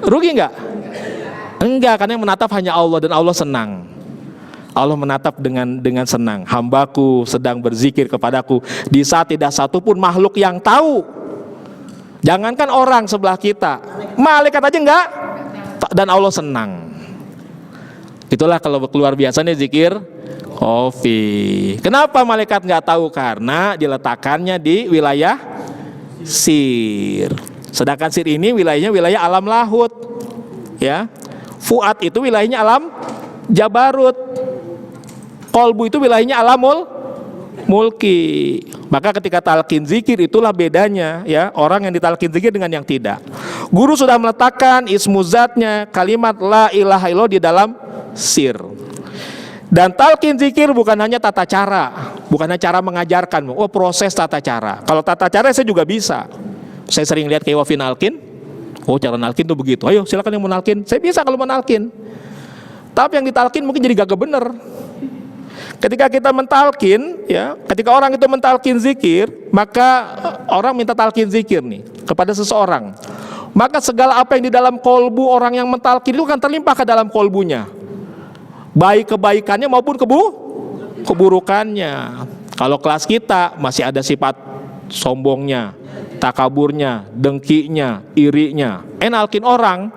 Rugi nggak? Enggak, karena yang menatap hanya Allah dan Allah senang. Allah menatap dengan senang. Hambaku sedang berzikir kepadaku di saat tidak satu pun makhluk yang tahu. Jangankan orang sebelah kita, malaikat aja enggak. Dan Allah senang. Itulah kalau keluar biasanya zikir khafi. Kenapa malaikat nggak tahu? Karena diletakkannya di wilayah sir. Sedangkan sir ini wilayahnya wilayah alam lahut, ya. Fuad itu wilayahnya alam jabarut. Kolbu itu wilayahnya alamul mulki. Maka ketika talqin zikir itulah bedanya, ya, orang yang ditalqin zikir dengan yang tidak. Guru sudah meletakkan ismu zatnya, kalimat la ilaha illallah di dalam sir. Dan talqin zikir bukan hanya tata cara, bukan hanya cara mengajarkan, oh proses tata cara. Kalau tata cara saya juga bisa. Saya sering lihat kayak Wafi nalkin, oh cara nalkin tuh begitu. Ayo silakan yang mau nalkin, saya bisa kalau mau nalkin. Tapi yang ditalkin mungkin jadi gagah bener. Ketika kita mentalkin, ya, ketika orang itu mentalkin zikir, maka orang minta talkin zikir nih kepada seseorang. Maka segala apa yang di dalam kolbu orang yang mentalkin itu akan terlimpah ke dalam kolbunya, baik kebaikannya maupun keburukannya. Kalau kelas kita masih ada sifat sombongnya, takaburnya, dengkinya, irinya, enalkin orang,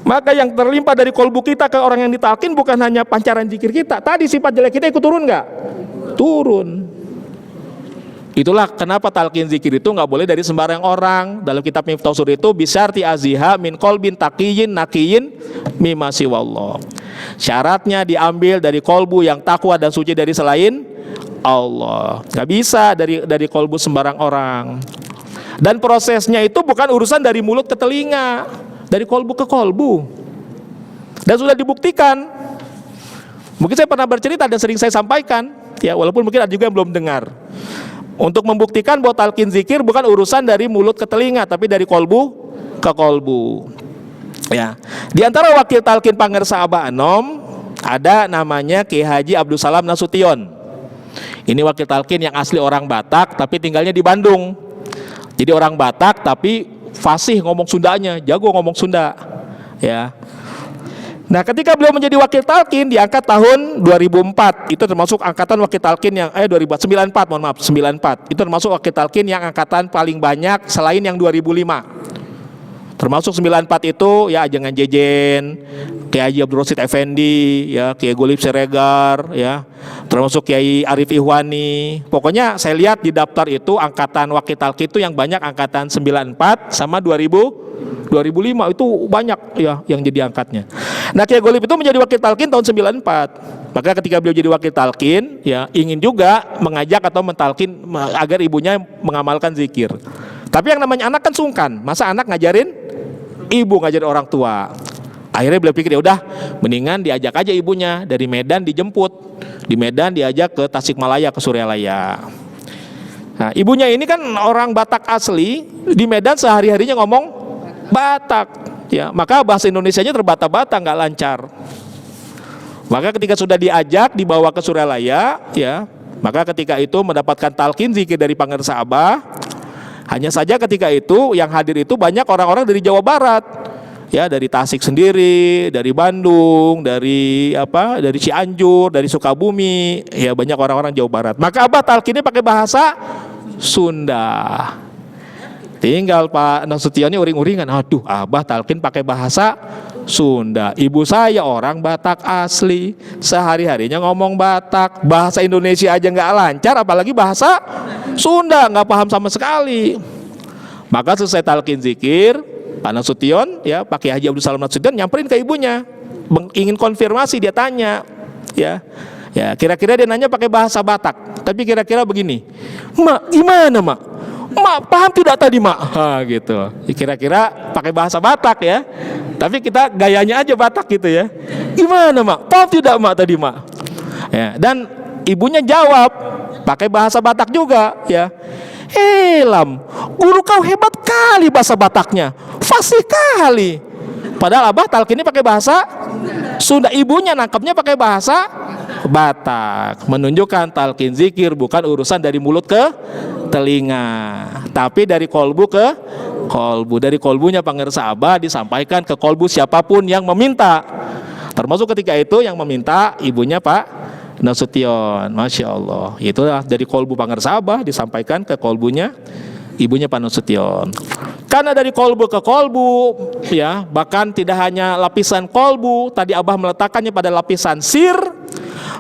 maka yang terlimpah dari kolbu kita ke orang yang ditalkin bukan hanya pancaran zikir kita. Tadi sifat jelek kita ikut turun nggak? Turun. Itulah kenapa talqin zikir itu nggak boleh dari sembarang orang. Dalam kitab Miftahus Sur itu bisyarti aziha min kolbin taqiyin naqiyin mimma siwallah. Syaratnya diambil dari kolbu yang takwa dan suci dari selain Allah. Nggak bisa dari kolbu sembarang orang. Dan prosesnya itu bukan urusan dari mulut ke telinga, dari kolbu ke kolbu. Dan sudah dibuktikan. Mungkin saya pernah bercerita dan sering saya sampaikan, ya, walaupun mungkin ada juga yang belum dengar. Untuk membuktikan bahwa talqin zikir bukan urusan dari mulut ke telinga, tapi dari kolbu ke kolbu. Ya, di antara wakil talqin Pangersa Abah Anom ada namanya Ki Haji Abdul Salam Nasution. Ini wakil talqin yang asli orang Batak tapi tinggalnya di Bandung. Jadi orang Batak tapi fasih ngomong Sundanya, jago ngomong Sunda, ya. Nah, ketika beliau menjadi wakil talqin diangkat tahun 2004, itu termasuk angkatan wakil talqin yang 2094, mohon maaf, 94. Itu termasuk wakil talqin yang angkatan paling banyak selain yang 2005. Termasuk 94 itu ya Ajengan Jejen, Kiai Haji Abdul Rosid Effendi, ya, Kiai Golib Siregar, ya. Termasuk Kiai Arif Ihwani. Pokoknya saya lihat di daftar itu angkatan wakil talqin itu yang banyak angkatan 94 sama 2005 itu banyak, ya, yang jadi angkatnya. Nah, Kiai Golib itu menjadi wakil talqin tahun 94. Maka ketika beliau jadi wakil talqin, ya, ingin juga mengajak atau mentalqin agar ibunya mengamalkan zikir. Tapi yang namanya anak kan sungkan. Masa anak ngajarin ibu, ngajarin orang tua. Akhirnya beliau pikir, ya udah, mendingan diajak aja ibunya dari Medan, dijemput. Di Medan diajak ke Tasikmalaya, ke Suryalaya. Nah, ibunya ini kan orang Batak asli, di Medan sehari-harinya ngomong Batak, ya, maka bahasa Indonesianya terbata-bata, nggak lancar. Maka ketika sudah diajak dibawa ke Suryalaya, ya, maka ketika itu mendapatkan talqin zikir dari Pangersa Abah. Hanya saja ketika itu yang hadir itu banyak orang-orang dari Jawa Barat, ya, dari Tasik sendiri, dari Bandung, dari Cianjur, dari Sukabumi, ya, banyak orang-orang Jawa Barat. Maka Abah talqinnya pakai bahasa Sunda. Tinggal Pak Nasution ini uring-uringan, aduh, Abah talqin pakai bahasa Sunda. Ibu saya orang Batak asli, sehari-harinya ngomong Batak, bahasa Indonesia aja nggak lancar, apalagi bahasa Sunda, nggak paham sama sekali. Maka selesai talqin zikir, Pak Nasution, ya, Pak Kiai Haji Abdul Salam Nasution nyamperin ke ibunya, ingin konfirmasi, dia tanya, ya, kira-kira dia nanya pakai bahasa Batak, tapi kira-kira begini, Mak, gimana Mak? Mak paham tidak tadi Mak? Gitu. Kira-kira pakai bahasa Batak, ya. Tapi kita gayanya aja Batak gitu, ya. Gimana Mak? Paham tidak Mak tadi Mak? Ya, dan ibunya jawab pakai bahasa Batak juga, ya. Lam, guru kau hebat kali bahasa Bataknya, fasih kali. Padahal abah talkinnya pakai bahasa Sunda, ibunya nangkapnya pakai bahasa Batak, menunjukkan talkin zikir bukan urusan dari mulut ke telinga, tapi dari kolbu ke kolbu. Dari kolbunya pengersa abah disampaikan ke kolbu siapapun yang meminta, termasuk ketika itu yang meminta ibunya Pak Nasution. Masya Allah, itulah dari kolbu pengersa abah disampaikan ke kolbunya ibunya Pak Nasution. Karena dari kolbu ke kolbu, ya, bahkan tidak hanya lapisan kolbu, tadi abah meletakkannya pada lapisan sir,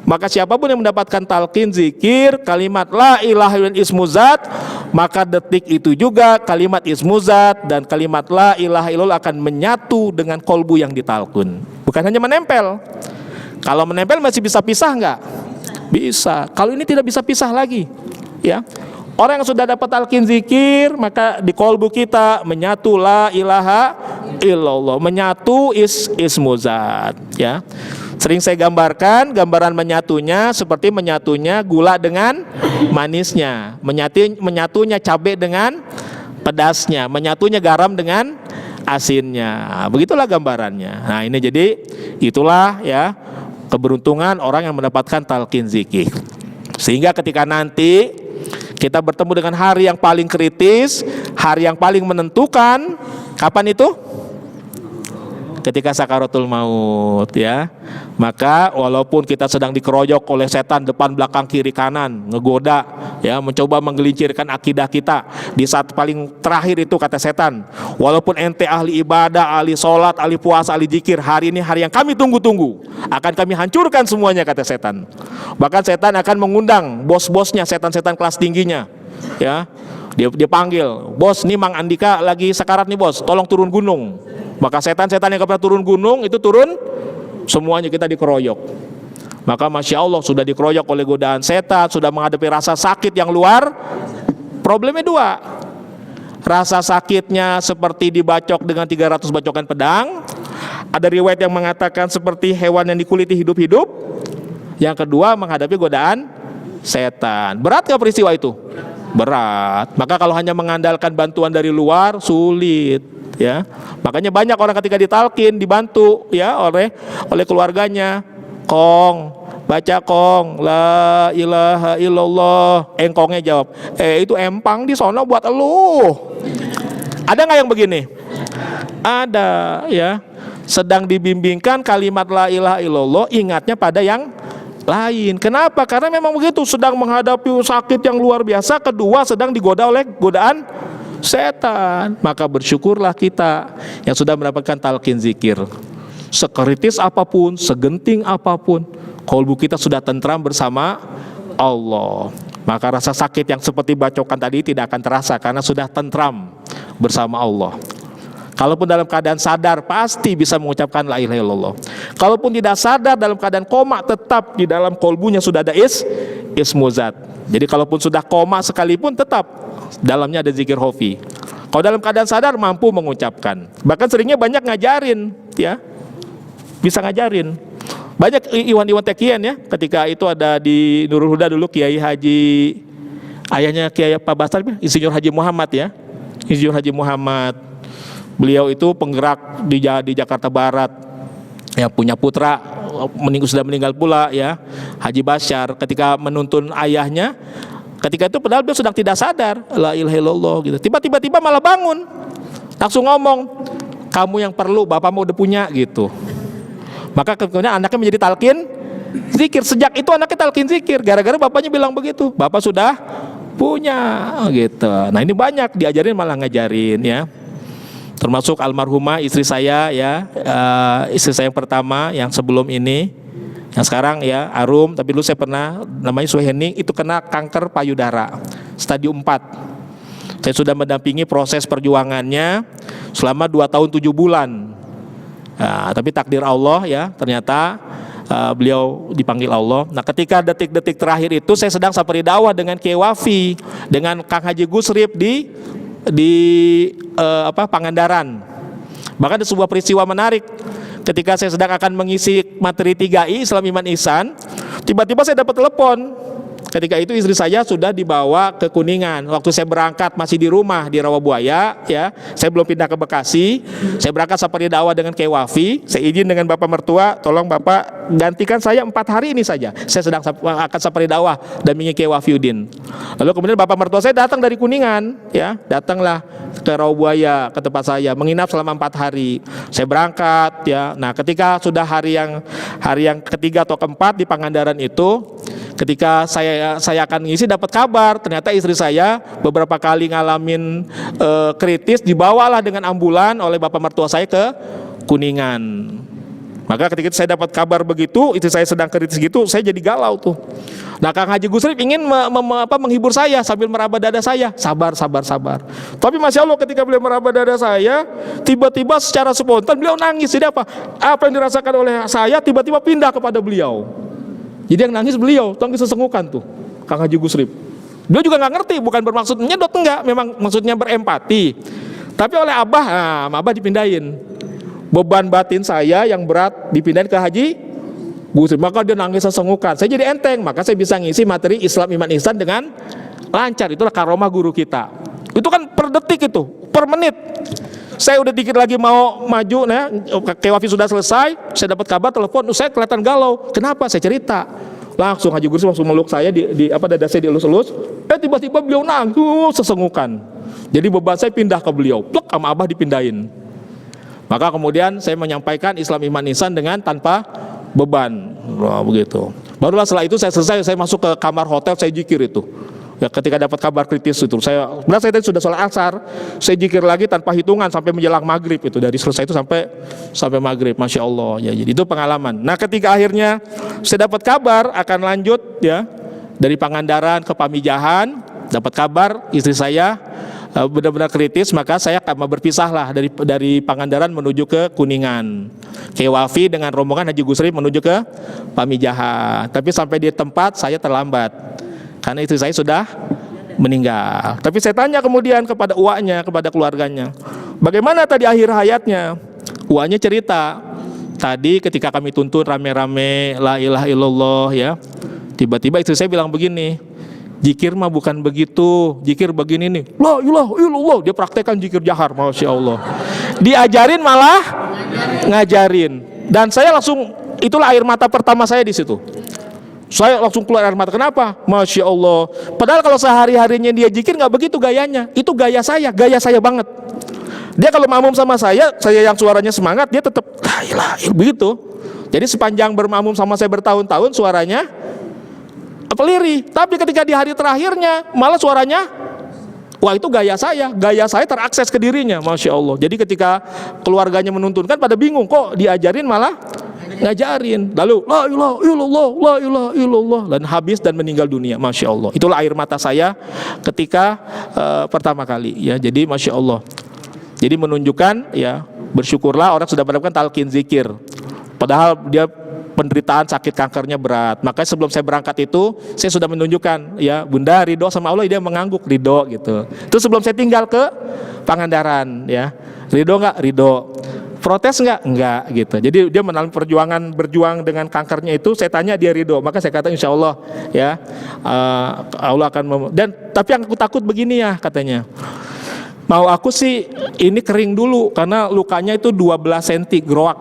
maka siapapun yang mendapatkan talqin zikir kalimat la ilaha illallah ismuzat, maka detik itu juga kalimat ismuzat dan kalimat la ilaha illallah akan menyatu dengan kolbu yang ditalqin. Bukan hanya menempel. Kalau menempel masih bisa pisah nggak? Bisa. Kalau ini tidak bisa pisah lagi, ya. Orang yang sudah dapat talqin zikir, maka di kolbu kita menyatu la ilaha illallah, menyatu ismuzat, ya. Sering saya gambarkan, gambaran menyatunya seperti menyatunya gula dengan manisnya, menyatunya cabai dengan pedasnya, menyatunya garam dengan asinnya. Begitulah gambarannya. Nah, ini jadi itulah, ya, keberuntungan orang yang mendapatkan talqin zikir. Sehingga ketika nanti kita bertemu dengan hari yang paling kritis, hari yang paling menentukan, kapan itu? Ketika sakaratul maut, ya. Maka walaupun kita sedang dikeroyok oleh setan depan belakang kiri kanan, ngegoda, ya, mencoba menggelincirkan akidah kita, di saat paling terakhir itu kata setan, walaupun ente ahli ibadah, ahli sholat, ahli puasa, ahli zikir, hari ini hari yang kami tunggu-tunggu, akan kami hancurkan semuanya, kata setan. Bahkan setan akan mengundang bos-bosnya, setan-setan kelas tingginya, ya. Dia panggil, bos, nih Mang Andika lagi sekarat nih bos, tolong turun gunung. Maka setan-setan yang pernah turun gunung itu turun, semuanya kita dikeroyok. Maka Masya Allah, sudah dikeroyok oleh godaan setan, sudah menghadapi rasa sakit yang luar. Problemnya dua, rasa sakitnya seperti dibacok dengan 300 bacokan pedang. Ada riwayat yang mengatakan seperti hewan yang dikuliti hidup-hidup. Yang kedua, menghadapi godaan setan. Berat gak peristiwa itu? Berat. Maka kalau hanya mengandalkan bantuan dari luar, sulit, ya. Makanya banyak orang ketika ditalkin dibantu, ya, oleh keluarganya. Kong, baca kong, la ilaha illallah. Engkongnya jawab, itu empang di sono buat elu. Ada nggak yang begini? Ada, ya. Sedang dibimbingkan kalimat la ilaha illallah, ingatnya pada yang lain. Kenapa? Karena memang begitu, sedang menghadapi sakit yang luar biasa, kedua sedang digoda oleh godaan setan. Maka bersyukurlah kita yang sudah mendapatkan talqin zikir. Sekritis apapun, segenting apapun, kolbu kita sudah tentram bersama Allah. Maka rasa sakit yang seperti bacokan tadi tidak akan terasa karena sudah tentram bersama Allah. Kalaupun dalam keadaan sadar, pasti bisa mengucapkan la ilaha illallah. Kalaupun tidak sadar, dalam keadaan koma, tetap di dalam kolbunya sudah ada ismuzat. Jadi kalaupun sudah koma sekalipun, tetap dalamnya ada zikir hofi. Kalau dalam keadaan sadar, mampu mengucapkan. Bahkan seringnya banyak ngajarin, ya, bisa ngajarin. Banyak iwan-iwan tekian, ya. Ketika itu ada di Nurul Huda dulu, Kiai Haji, ayahnya Kiai Pak Basar, Insinyur Haji Muhammad, ya, Insinyur Haji Muhammad. Beliau itu penggerak di Jakarta Barat, ya, punya putra sudah meninggal pula, ya, Haji Basyar. Ketika menuntun ayahnya, ketika itu padahal beliau sedang tidak sadar, la ilaha illallah gitu. Tiba-tiba malah bangun, langsung ngomong, kamu yang perlu, bapakmu udah punya gitu. Maka kemudian anaknya menjadi talqin zikir. Sejak itu anaknya talqin zikir, gara-gara bapaknya bilang begitu, bapak sudah punya gitu. Nah, ini banyak diajarin malah ngajarin, ya. Termasuk almarhumah istri saya, ya, istri saya yang pertama, yang sebelum ini, yang sekarang, ya, Arum, tapi dulu saya pernah, namanya Suhening, itu kena kanker payudara stadium 4. Saya sudah mendampingi proses perjuangannya selama 2 tahun 7 bulan. Nah, tapi takdir Allah, ya, ternyata beliau dipanggil Allah. Nah, ketika detik-detik terakhir itu saya sedang safari dakwah dengan Kiai Wafi, dengan Kang Haji Gusrip di Pangandaran. Bahkan ada sebuah peristiwa menarik. Ketika saya sedang akan mengisi materi 3I Islam Iman Ihsan, tiba-tiba saya dapat telepon ketika itu istri saya sudah dibawa ke Kuningan. Waktu saya berangkat masih di rumah di Rawabuaya, ya, saya belum pindah ke Bekasi. Saya berangkat safari dakwah dengan Kiai Wafi. Saya izin dengan Bapak mertua, tolong Bapak gantikan saya 4 hari ini saja. Saya sedang akan safari dakwah dampingi Kiai Wafiuddin. Lalu kemudian Bapak mertua saya datang dari Kuningan, ya, datanglah ke Rawabuaya ke tempat saya, menginap selama 4 hari. Saya berangkat, ya. Nah, ketika sudah hari yang ketiga atau keempat di Pangandaran itu, ketika saya akan ngisi, dapat kabar ternyata istri saya beberapa kali ngalamin kritis, dibawalah dengan ambulan oleh bapak mertua saya ke Kuningan. Maka ketika saya dapat kabar begitu, istri saya sedang kritis gitu, saya jadi galau tuh. Nah, Kang Haji Gusrip ingin menghibur saya sambil meraba dada saya, sabar. Tapi Masya Allah, ketika beliau meraba dada saya, tiba-tiba secara spontan beliau nangis. Jadi apa yang dirasakan oleh saya tiba-tiba pindah kepada beliau. Jadi yang nangis beliau, nangis sesengukan tuh, Kang Haji Gusrip. Beliau juga nggak ngerti, bukan bermaksud menyedot, enggak, memang maksudnya berempati. Tapi oleh Abah dipindahin. Beban batin saya yang berat dipindahin ke Haji Gusrip, maka dia nangis sesengukan. Saya jadi enteng, maka saya bisa ngisi materi Islam Iman Ihsan dengan lancar. Itulah karomah guru kita. Itu kan per detik itu, per menit. Saya udah dikit lagi mau maju, nah, Kiai Wafi sudah selesai, saya dapat kabar telepon, saya kelihatan galau. Kenapa? Saya cerita. Langsung Haji Gusrip langsung meluk saya di dada saya dielus-elus. Tiba-tiba beliau nangis sesengukan. Jadi beban saya pindah ke beliau. Plek, sama Abah dipindahin. Maka kemudian saya menyampaikan Islam Iman Ihsan dengan tanpa beban. Wah, begitu. Barulah setelah itu saya selesai, saya masuk ke kamar hotel, saya zikir itu. Ya, ketika dapat kabar kritis itu, saya tadi sudah sholat asar, saya zikir lagi tanpa hitungan sampai menjelang maghrib itu, dari selesai itu sampai maghrib, Masya Allah. Ya, jadi itu pengalaman. Nah, ketika akhirnya saya dapat kabar akan lanjut, ya, dari Pangandaran ke Pamijahan, dapat kabar istri saya benar-benar kritis, maka saya berpisahlah dari Pangandaran menuju ke Kuningan. Kiai Wafi dengan rombongan Haji Gusrip menuju ke Pamijahan. Tapi sampai di tempat saya terlambat karena istri saya sudah meninggal. Tapi saya tanya kemudian kepada uaknya, kepada keluarganya, bagaimana tadi akhir hayatnya? Uaknya cerita, tadi ketika kami tuntun rame-rame la ilaha illallah, ya, tiba-tiba istri saya bilang begini, zikir mah bukan begitu, zikir begini nih, la ilaha illallah. Dia praktekkan zikir jahar, Masya Allah. Diajarin malah ngajarin. Dan saya langsung, itulah air mata pertama saya di situ. Saya langsung keluar air mata. Kenapa? Masya Allah. Padahal kalau sehari-harinya dia zikir nggak begitu gayanya. Itu gaya saya banget. Dia kalau makmum sama saya yang suaranya semangat, dia tetap la ilaha illallah begitu. Jadi sepanjang bermakmum sama saya bertahun-tahun suaranya peliri. Tapi ketika di hari terakhirnya malah suaranya, wah, itu gaya saya terakses ke dirinya, Masya Allah. Jadi ketika keluarganya menuntunkan pada bingung, kok diajarin malah ngajarin. Lalu la ilaha illallah, la ilaha illallah, dan habis dan meninggal dunia, Masya Allah. Itulah air mata saya ketika pertama kali, ya. Jadi Masya Allah. Jadi menunjukkan, ya, bersyukurlah orang sudah mendapatkan talqin zikir. Padahal dia penderitaan sakit kankernya berat. Makanya sebelum saya berangkat itu, saya sudah menunjukkan, ya, Bunda ridho sama Allah, dia mengangguk ridho gitu. Itu sebelum saya tinggal ke Pangandaran, ya. Ridho nggak? Ridho. Protes nggak? Enggak gitu. Jadi dia menalami berjuang dengan kankernya itu. Saya tanya, dia ridho. Maka saya kata insya Allah, ya, Allah akan tapi yang aku takut begini, ya, katanya. Mau aku sih ini kering dulu karena lukanya itu 12 cm groak.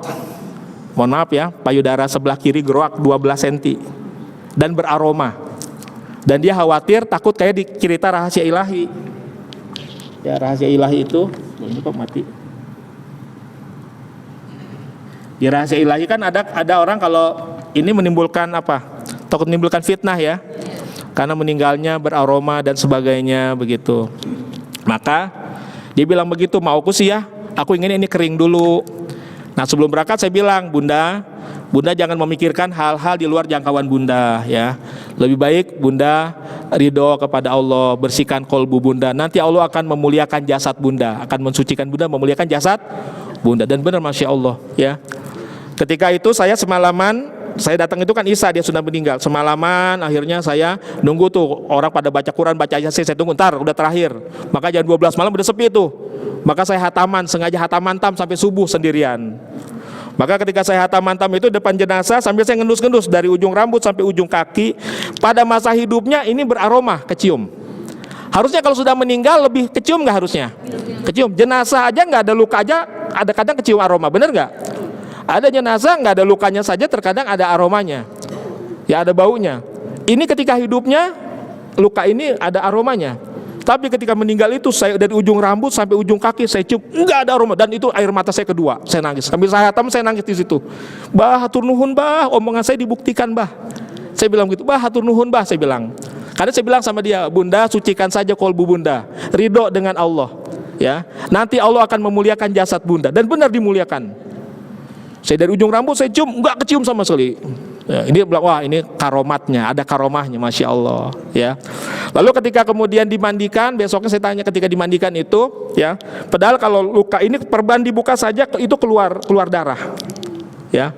Mohon maaf, ya, payudara sebelah kiri groak 12 cm dan beraroma. Dan dia khawatir, takut kayak cerita rahasia ilahi. Ya, rahasia ilahi itu, ini kok mati. Di rahasia ilahi kan ada orang kalau ini menimbulkan apa? Takut menimbulkan fitnah, ya. Karena meninggalnya beraroma dan sebagainya begitu. Maka dia bilang begitu, mau aku sih, ya, aku ingin ini kering dulu. Nah, sebelum berangkat saya bilang, Bunda jangan memikirkan hal-hal di luar jangkauan Bunda, ya. Lebih baik Bunda ridho kepada Allah, bersihkan kolbu Bunda. Nanti Allah akan memuliakan jasad Bunda, akan mensucikan Bunda, memuliakan jasad Bunda. Dan benar, Masya Allah, ya. Ketika itu saya semalaman, saya datang itu kan Isa, dia sudah meninggal. Semalaman akhirnya saya nunggu tuh orang pada baca Quran, baca Yasin, saya tunggu, ntar udah terakhir. Maka jam 12 malam udah sepi tuh. Maka saya sengaja hataman tam sampai subuh sendirian. Maka ketika saya hatam-hatam itu depan jenazah, sambil saya ngendus-ngendus dari ujung rambut sampai ujung kaki, pada masa hidupnya ini beraroma, kecium. Harusnya kalau sudah meninggal lebih kecium nggak harusnya? Kecium. Jenazah aja nggak ada luka aja, ada kadang kecium aroma, bener nggak? Ada jenazah nggak ada lukanya saja, terkadang ada aromanya, ya ada baunya. Ini ketika hidupnya luka ini ada aromanya. Tapi ketika meninggal itu saya dari ujung rambut sampai ujung kaki saya cium, enggak ada aroma, dan itu air mata saya kedua, saya nangis. Sambil saya hatam saya nangis di situ. Bah, hatur nuhun bah, omongan saya dibuktikan bah. Saya bilang gitu, bah hatur nuhun bah, saya bilang. Karena saya bilang sama dia, Bunda sucikan saja kolbu Bunda, ridho dengan Allah, ya. Nanti Allah akan memuliakan jasad Bunda, dan benar dimuliakan. Saya dari ujung rambut saya cium, enggak kecium sama sekali. Ya, ini bilang, wah ini karomatnya, ada karomahnya, masya Allah, ya. Lalu ketika kemudian dimandikan, besoknya saya tanya ketika dimandikan itu, ya, padahal kalau luka ini perban dibuka saja itu keluar darah, ya.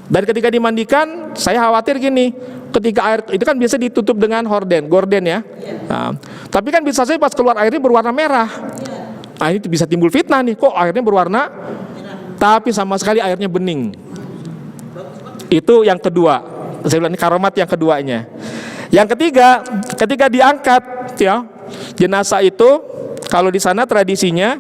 Dan ketika dimandikan, saya khawatir gini, ketika air itu kan biasa ditutup dengan gorden ya. Nah, tapi kan bisa saja pas keluar airnya berwarna merah. Nah, ini bisa timbul fitnah nih, kok airnya berwarna, tapi sama sekali airnya bening. Itu yang kedua, saya bilang ini karomat yang keduanya. Yang ketiga, ketika diangkat ya jenazah itu, kalau di sana tradisinya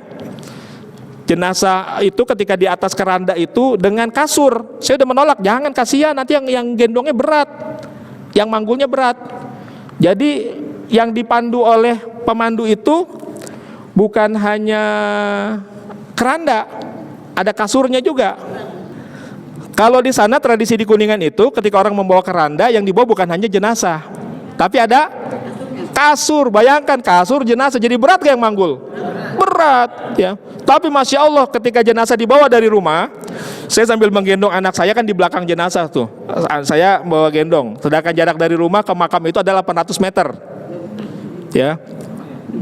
jenazah itu ketika di atas keranda itu dengan kasur. Saya udah menolak, jangan, kasihan nanti yang gendongnya berat, yang manggulnya berat. Jadi yang dipandu oleh pemandu itu bukan hanya keranda, ada kasurnya juga. Kalau di sana tradisi di Kuningan itu ketika orang membawa keranda, yang dibawa bukan hanya jenazah, tapi ada kasur. Bayangkan kasur jenazah, jadi berat gak yang manggul? Berat ya. Tapi masya Allah ketika jenazah dibawa dari rumah, saya sambil menggendong anak saya kan di belakang jenazah tuh, saya bawa gendong. Sedangkan jarak dari rumah ke makam itu adalah 800 meter, ya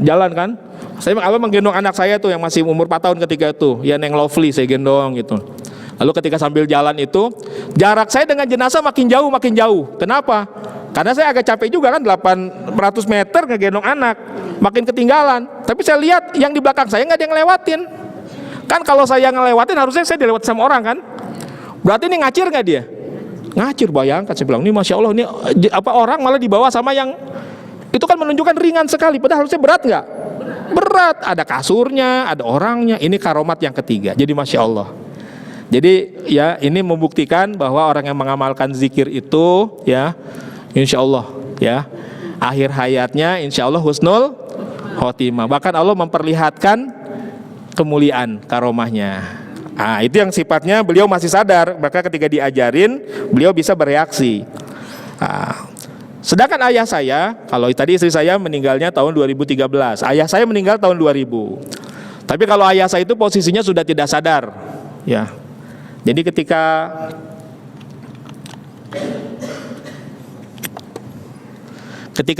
jalan kan. Saya menggendong anak saya tuh yang masih umur 4 tahun ketika itu, ya Neng Lovely saya gendong gitu. Lalu ketika sambil jalan itu, jarak saya dengan jenazah makin jauh. Kenapa? Karena saya agak capek juga kan, 800 meter ngegendong anak, makin ketinggalan. Tapi saya lihat yang di belakang saya nggak ada yang ngelewatin. Kan kalau saya ngelewatin harusnya saya dilewati sama orang kan. Berarti ini ngacir nggak dia? Ngacir, bayangkan. Saya bilang ini masya Allah, ini apa orang malah dibawa sama yang itu kan menunjukkan ringan sekali. Padahal harusnya berat nggak? Berat. Ada kasurnya, ada orangnya. Ini karomat yang ketiga. Jadi masya Allah. Jadi ya ini membuktikan bahwa orang yang mengamalkan zikir itu ya insya Allah ya akhir hayatnya insya Allah husnul khotimah. Bahkan Allah memperlihatkan kemuliaan karomahnya. Nah, itu yang sifatnya beliau masih sadar, maka ketika diajarin beliau bisa bereaksi. Nah, sedangkan ayah saya, kalau tadi istri saya meninggalnya tahun 2013, ayah saya meninggal tahun 2000. Tapi kalau ayah saya itu posisinya sudah tidak sadar ya. Jadi ketika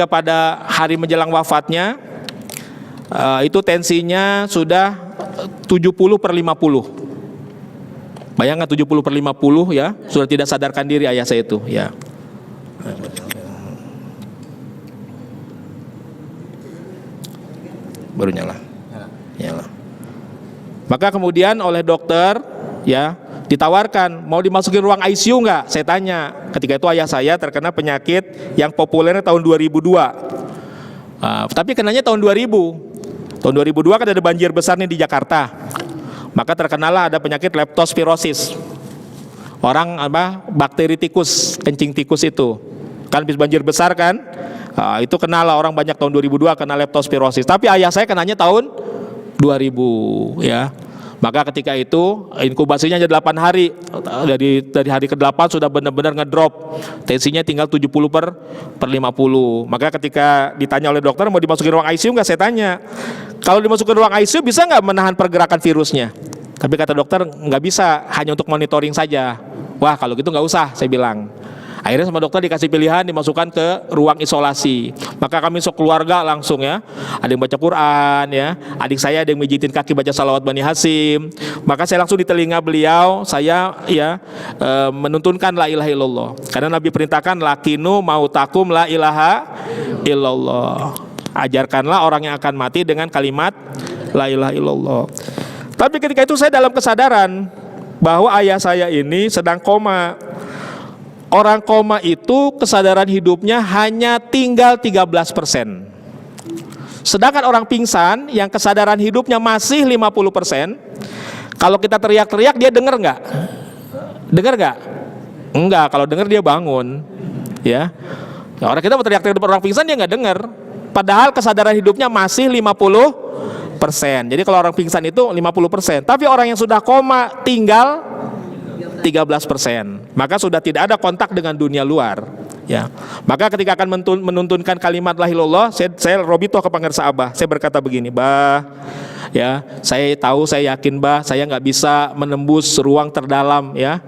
pada hari menjelang wafatnya itu tensinya sudah 70/50. Bayangkan 70/50 ya, sudah tidak sadarkan diri ayah saya itu ya. Baru nyala. Maka kemudian oleh dokter ya ditawarkan mau dimasukin ruang ICU nggak? Saya tanya. Ketika itu ayah saya terkena penyakit yang populernya tahun 2002. Tapi kenanya tahun 2000. Tahun 2002 kan ada banjir besar nih di Jakarta. Maka terkenalah ada penyakit leptospirosis. Orang bakteri tikus, kencing tikus itu. Kan habis banjir besar kan? Itu kenalah orang banyak tahun 2002 kena leptospirosis. Tapi ayah saya kenanya tahun 2000 ya. Maka ketika itu inkubasinya hanya 8 hari. Dari hari ke-8 sudah benar-benar ngedrop. Tensinya tinggal 70/50. Maka ketika ditanya oleh dokter mau dimasukin ruang ICU nggak, saya tanya. Kalau dimasukin ruang ICU bisa nggak menahan pergerakan virusnya? Tapi kata dokter nggak bisa, hanya untuk monitoring saja. Wah kalau gitu nggak usah, saya bilang. Akhirnya sama dokter dikasih pilihan dimasukkan ke ruang isolasi. Maka kami sekeluarga langsung ya, ada yang baca Quran ya, adik saya ada yang mijitin kaki baca salawat Bani Hasim. Maka saya langsung di telinga beliau, saya ya menuntunkan la ilaha illallah. Karena Nabi perintahkan lakinu mautakum la ilaha illallah. Ajarkanlah orang yang akan mati dengan kalimat la ilaha illallah. Tapi ketika itu saya dalam kesadaran, bahwa ayah saya ini sedang koma. Orang koma itu kesadaran hidupnya hanya tinggal 13%. Sedangkan orang pingsan yang kesadaran hidupnya masih 50%, kalau kita teriak-teriak dia dengar nggak? Dengar nggak? Enggak, kalau dengar dia bangun. Ya, orang kita mau teriak-teriak orang pingsan dia nggak dengar. Padahal kesadaran hidupnya masih 50%. Jadi kalau orang pingsan itu 50%. Tapi orang yang sudah koma tinggal 13%. Maka sudah tidak ada kontak dengan dunia luar. Ya, maka ketika akan menuntunkan kalimat la ilaha illallah, saya Robito ke Pangersa Abah, saya berkata begini, Bah, ya, saya tahu, saya yakin, Bah, saya nggak bisa menembus ruang terdalam, ya,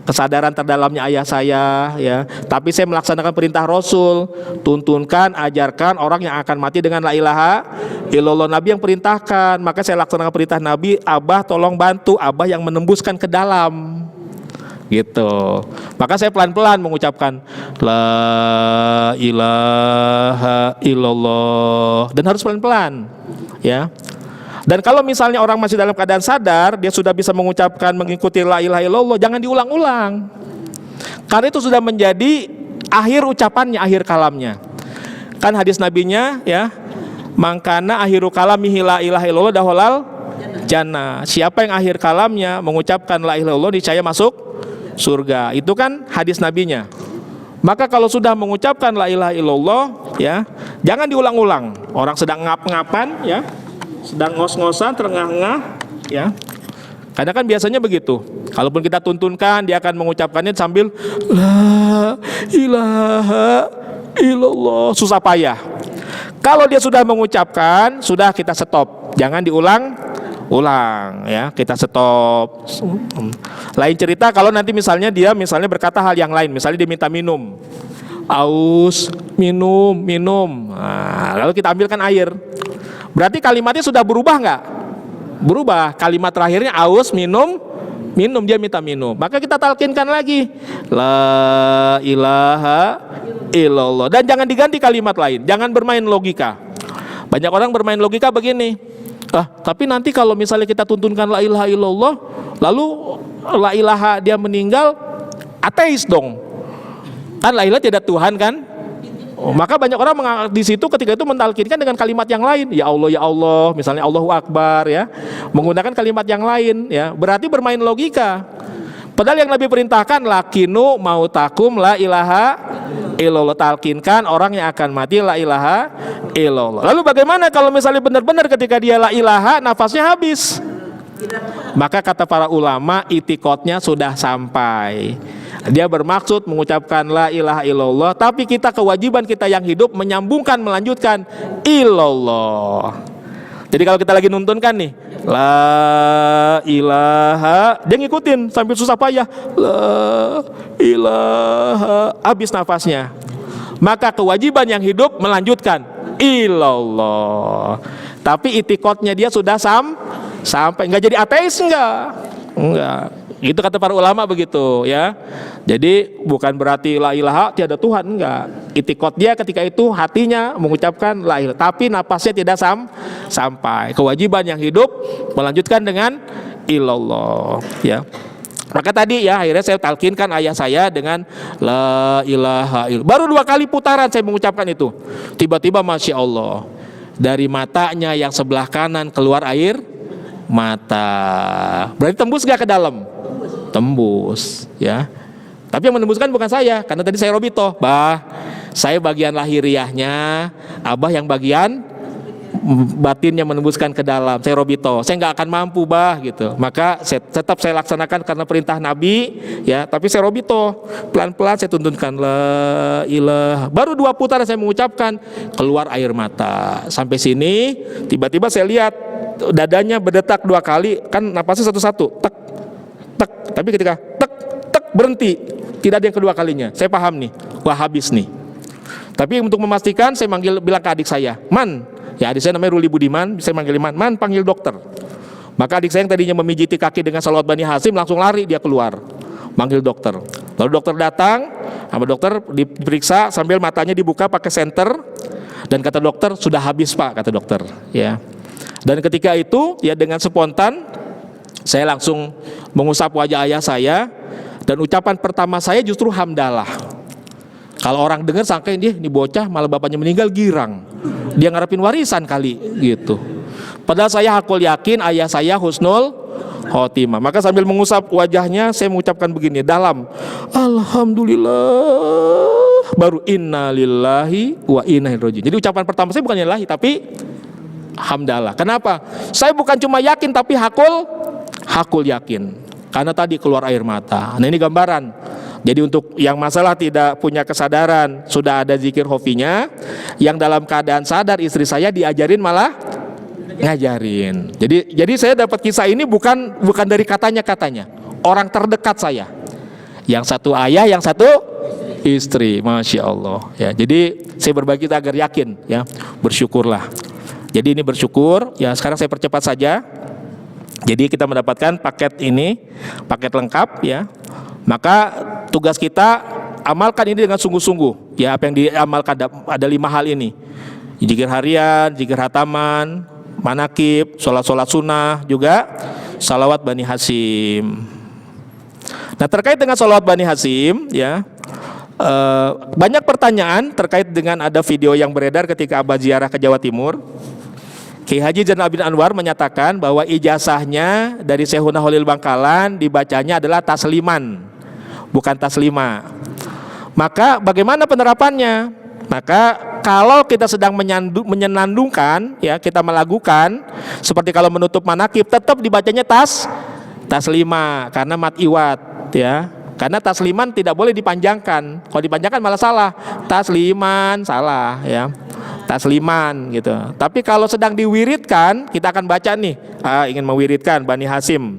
kesadaran terdalamnya ayah saya, ya, tapi saya melaksanakan perintah Rasul, tuntunkan, ajarkan orang yang akan mati dengan la ilaha illallah. Nabi yang perintahkan, maka saya laksanakan perintah Nabi. Abah tolong bantu Abah yang menembuskan ke dalam. Gitu. Maka saya pelan-pelan mengucapkan la ilaha illallah, dan harus pelan-pelan, ya. Dan kalau misalnya orang masih dalam keadaan sadar, dia sudah bisa mengucapkan, mengikuti la ilaha illallah, jangan diulang-ulang. Karena itu sudah menjadi akhir ucapannya, akhir kalamnya. Kan hadis nabinya, ya, mangkana akhiru kalamihi la ilaha illallah daholal jannah. Siapa yang akhir kalamnya mengucapkan la ilaha illallah, niscaya masuk surga. Itu kan hadis nabinya. Maka kalau sudah mengucapkan la ilaha illallah, ya, jangan diulang-ulang. Orang sedang ngap-ngapan, ya, sedang ngos-ngosan, terengah-engah, ya. Karena kan biasanya begitu. Kalaupun kita tuntunkan, dia akan mengucapkannya sambil la ilaha illallah, susah payah. Kalau dia sudah mengucapkan, sudah kita stop. Jangan diulang, ya, kita stop. Lain cerita kalau nanti misalnya dia berkata hal yang lain, misalnya dia minta minum, aus, minum. Nah, lalu kita ambilkan air. Berarti kalimatnya sudah berubah nggak? Berubah. Kalimat terakhirnya aus, minum, dia minta minum. Maka kita talkinkan lagi la ilaha illallah, dan jangan diganti kalimat lain. Jangan bermain logika. Banyak orang bermain logika begini, tapi nanti kalau misalnya kita tuntunkan la ilaha illallah, lalu la ilaha dia meninggal, ateis dong. Kan la ilaha tidak Tuhan kan? Maka banyak orang di situ ketika itu mentalkinkan dengan kalimat yang lain. Ya Allah, misalnya Allahu Akbar, ya. Menggunakan kalimat yang lain, ya. Berarti bermain logika. Padahal yang Nabi perintahkan lakinu mautakum la ilaha illallah, talkinkan orang yang akan mati la ilaha illallah. Lalu bagaimana kalau misalnya benar-benar ketika dia la ilaha nafasnya habis? Maka kata para ulama, itikotnya sudah sampai. Dia bermaksud mengucapkan la ilaha illallah, tapi kita kewajiban kita yang hidup menyambungkan, melanjutkan illallah. Jadi kalau kita lagi nuntunkan nih la ilaha, dia ngikutin sambil susah payah la ilaha, habis nafasnya. Maka kewajiban yang hidup melanjutkan illallah. Tapi itikotnya dia sudah sampai, nggak jadi ateis, enggak. Itu kata para ulama begitu, ya. Jadi bukan berarti la ilaha tiada Tuhan, enggak. Itikot dia ketika itu hatinya mengucapkan la ilaha, tapi napasnya tidak sampai. Kewajiban yang hidup melanjutkan dengan illallah, ya. Maka tadi, ya, akhirnya saya talkinkan ayah saya dengan la ilaha illallah. Baru 2 kali putaran saya mengucapkan itu, tiba-tiba masya Allah, dari matanya yang sebelah kanan keluar air mata. Berarti tembus gak ke dalam? Tembus, ya. Tapi yang menembuskan bukan saya, karena tadi saya Robito, Bah, saya bagian lahiriahnya, Abah yang bagian batinnya menembuskan ke dalam. Saya Robito, saya nggak akan mampu, Bah, gitu. Maka tetap saya laksanakan karena perintah Nabi, ya. Tapi saya Robito, pelan-pelan saya tuntunkan la ilaha. Baru 2 putaran saya mengucapkan, keluar air mata. Sampai sini, tiba-tiba saya lihat dadanya berdetak 2 kali, kan napasnya satu-satu, tek, tek. Tapi ketika tek, tek, berhenti, tidak ada yang kedua kalinya. Saya paham nih, wah habis nih. Tapi untuk memastikan, saya bilang ke adik saya, Man, ya, adik saya namanya Ruli Budiman, saya manggil Man, panggil dokter. Maka adik saya yang tadinya memijiti kaki dengan salawat Bani Hasim langsung lari dia keluar, manggil dokter. Lalu dokter datang, sama dokter diperiksa sambil matanya dibuka pakai senter, dan kata dokter sudah habis, Pak, kata dokter, ya. Dan ketika itu, ya, dengan spontan Saya langsung mengusap wajah ayah saya, dan ucapan pertama saya justru hamdalah. Kalau orang dengar sangkain dia ini bocah malah bapaknya meninggal girang, dia ngarepin warisan kali gitu. Padahal saya hakul yakin ayah saya husnul khotimah. Maka sambil mengusap wajahnya saya mengucapkan begini dalam, alhamdulillah, baru innalillahi wa inna ilaihi raji'un. Jadi ucapan pertama saya bukan lillahi tapi hamdalah. Kenapa? Saya bukan cuma yakin tapi hakul yakin. Karena tadi keluar air mata. Nah ini gambaran. Jadi untuk yang masalah tidak punya kesadaran, sudah ada zikir hofinya, yang dalam keadaan sadar istri saya diajarin malah ngajarin. Jadi saya dapat kisah ini bukan dari katanya, orang terdekat saya. Yang satu ayah, yang satu istri, masya Allah. Ya, jadi saya berbagi agar yakin, ya, bersyukurlah. Jadi ini bersyukur. Ya sekarang saya percepat saja. Jadi kita mendapatkan paket ini, paket lengkap, ya. Maka tugas kita amalkan ini dengan sungguh-sungguh. Ya apa yang diamalkan ada 5 hal ini. Zikir harian, zikir hataman, manakib, sholat sunnah, juga salawat Bani Hasyim. Nah terkait dengan salawat Bani Hasyim, ya banyak pertanyaan terkait dengan ada video yang beredar ketika Abah ziarah ke Jawa Timur. Kiai Haji Zainal Abidin Anwar menyatakan bahwa ijazahnya dari Syekhuna Holil Bangkalan dibacanya adalah tasliman, bukan taslima. Maka bagaimana penerapannya? Maka kalau kita sedang menyenandungkan, ya kita melakukan seperti kalau menutup manakib, tetap dibacanya taslima karena mat iwat, ya. Karena tasliman tidak boleh dipanjangkan. Kalau dipanjangkan malah salah. Tasliman salah, ya. Tasliman gitu. Tapi kalau sedang diwiridkan, kita akan baca nih, ingin mewiridkan Bani Hasyim.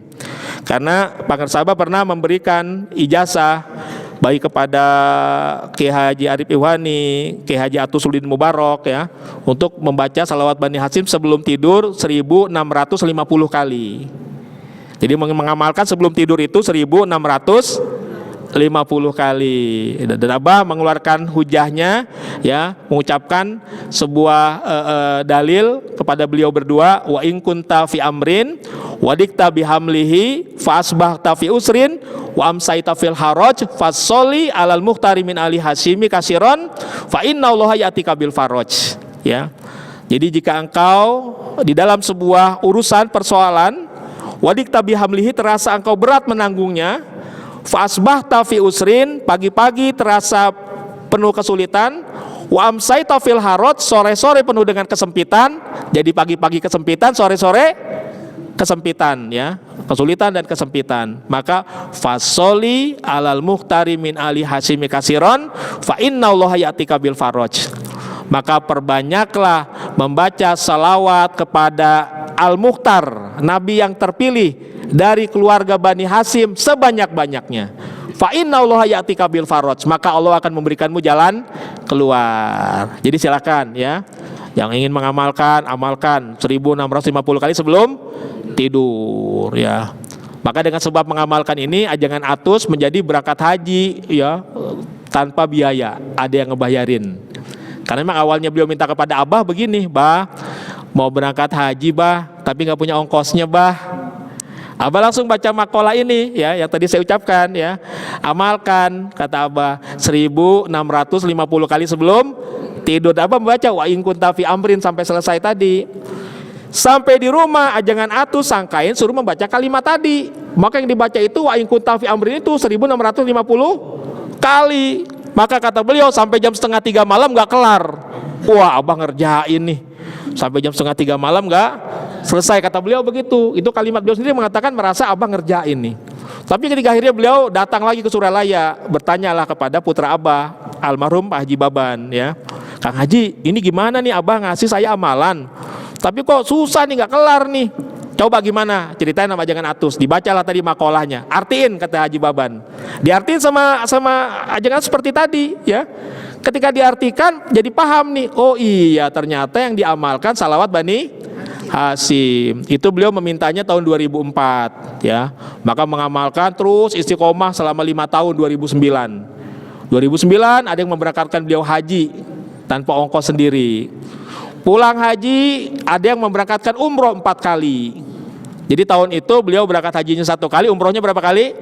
Karena Pak Sabah pernah memberikan ijazah baik kepada Kiai Haji Arif Iwani, Kiai Haji Atusuddin Mubarak, ya, untuk membaca salawat Bani Hasyim sebelum tidur 1650 kali. Jadi mengamalkan sebelum tidur itu 1650 kali. Dan Abah mengeluarkan hujahnya, ya, mengucapkan sebuah dalil kepada beliau berdua, wa in kunta fi amrin wadikta bihamlihi fa asbahta fi usrin wa amsaita fil haraj fasholli alal muhtari min ali hasyimi kasiron fa innallaha ya'tika bil faraj, ya. Jadi jika engkau di dalam sebuah urusan persoalan wadikta bihamlihi, terasa engkau berat menanggungnya, fasbahta fi usrin, pagi-pagi terasa penuh kesulitan, wa amsaita fil haraj, sore-sore penuh dengan kesempitan. Jadi pagi-pagi kesempitan, sore-sore kesempitan, ya, kesulitan dan kesempitan. Maka fasoli alal muhtari min ali hasyimi kasiron fa innallaha ya'tika bil faraj. Maka perbanyaklah membaca salawat kepada Al-Mukhtar, Nabi yang terpilih dari keluarga Bani Hasyim sebanyak-banyaknya. Fa innallaha ya'tika bil faraj, maka Allah akan memberikanmu jalan keluar. Jadi silakan, ya, yang ingin mengamalkan, amalkan 1650 kali sebelum tidur, ya. Maka dengan sebab mengamalkan ini, ajangan Atus menjadi berangkat haji, ya, tanpa biaya, ada yang ngebayarin. Karena memang awalnya beliau minta kepada Abah begini, Bah, mau berangkat haji, Bah, tapi nggak punya ongkosnya, Bah. Abah langsung baca makalah ini, ya, yang tadi saya ucapkan, ya. Amalkan, kata Abah, 1650 kali sebelum tidur. Abah membaca wa in kunta fi amrin sampai selesai tadi. Sampai di rumah ajangan Atus sangkain suruh membaca kalimat tadi. Maka yang dibaca itu wa in kunta fi amrin itu 1650 kali. Maka kata beliau sampai jam 2:30 malam nggak kelar. Wah, Abah ngerjain nih. Sampai jam 2:30 malam nggak selesai, kata beliau begitu. Itu kalimat beliau sendiri mengatakan merasa Abah ngerjain nih. Tapi ketika akhirnya beliau datang lagi ke Suralaya, bertanyalah kepada putra Abah, almarhum Pak Haji Baban, ya. Kang Haji, ini gimana nih, Abah ngasih saya amalan, tapi kok susah nih, nggak kelar nih. Coba gimana? Ceritain sama ajangan Atus. Dibacalah tadi makolahnya. Artiin, kata Haji Baban. Diartiin sama ajangan seperti tadi, ya. Ketika diartikan jadi paham nih. Oh iya, ternyata yang diamalkan salawat Bani Hasyim. Itu beliau memintanya tahun 2004, ya. Maka mengamalkan terus istiqomah selama 5 tahun 2009. 2009 ada yang memberangkatkan beliau haji tanpa ongkos sendiri. Pulang haji ada yang memberangkatkan umroh 4 kali. Jadi tahun itu beliau berangkat hajinya 1 kali, umrohnya berapa kali?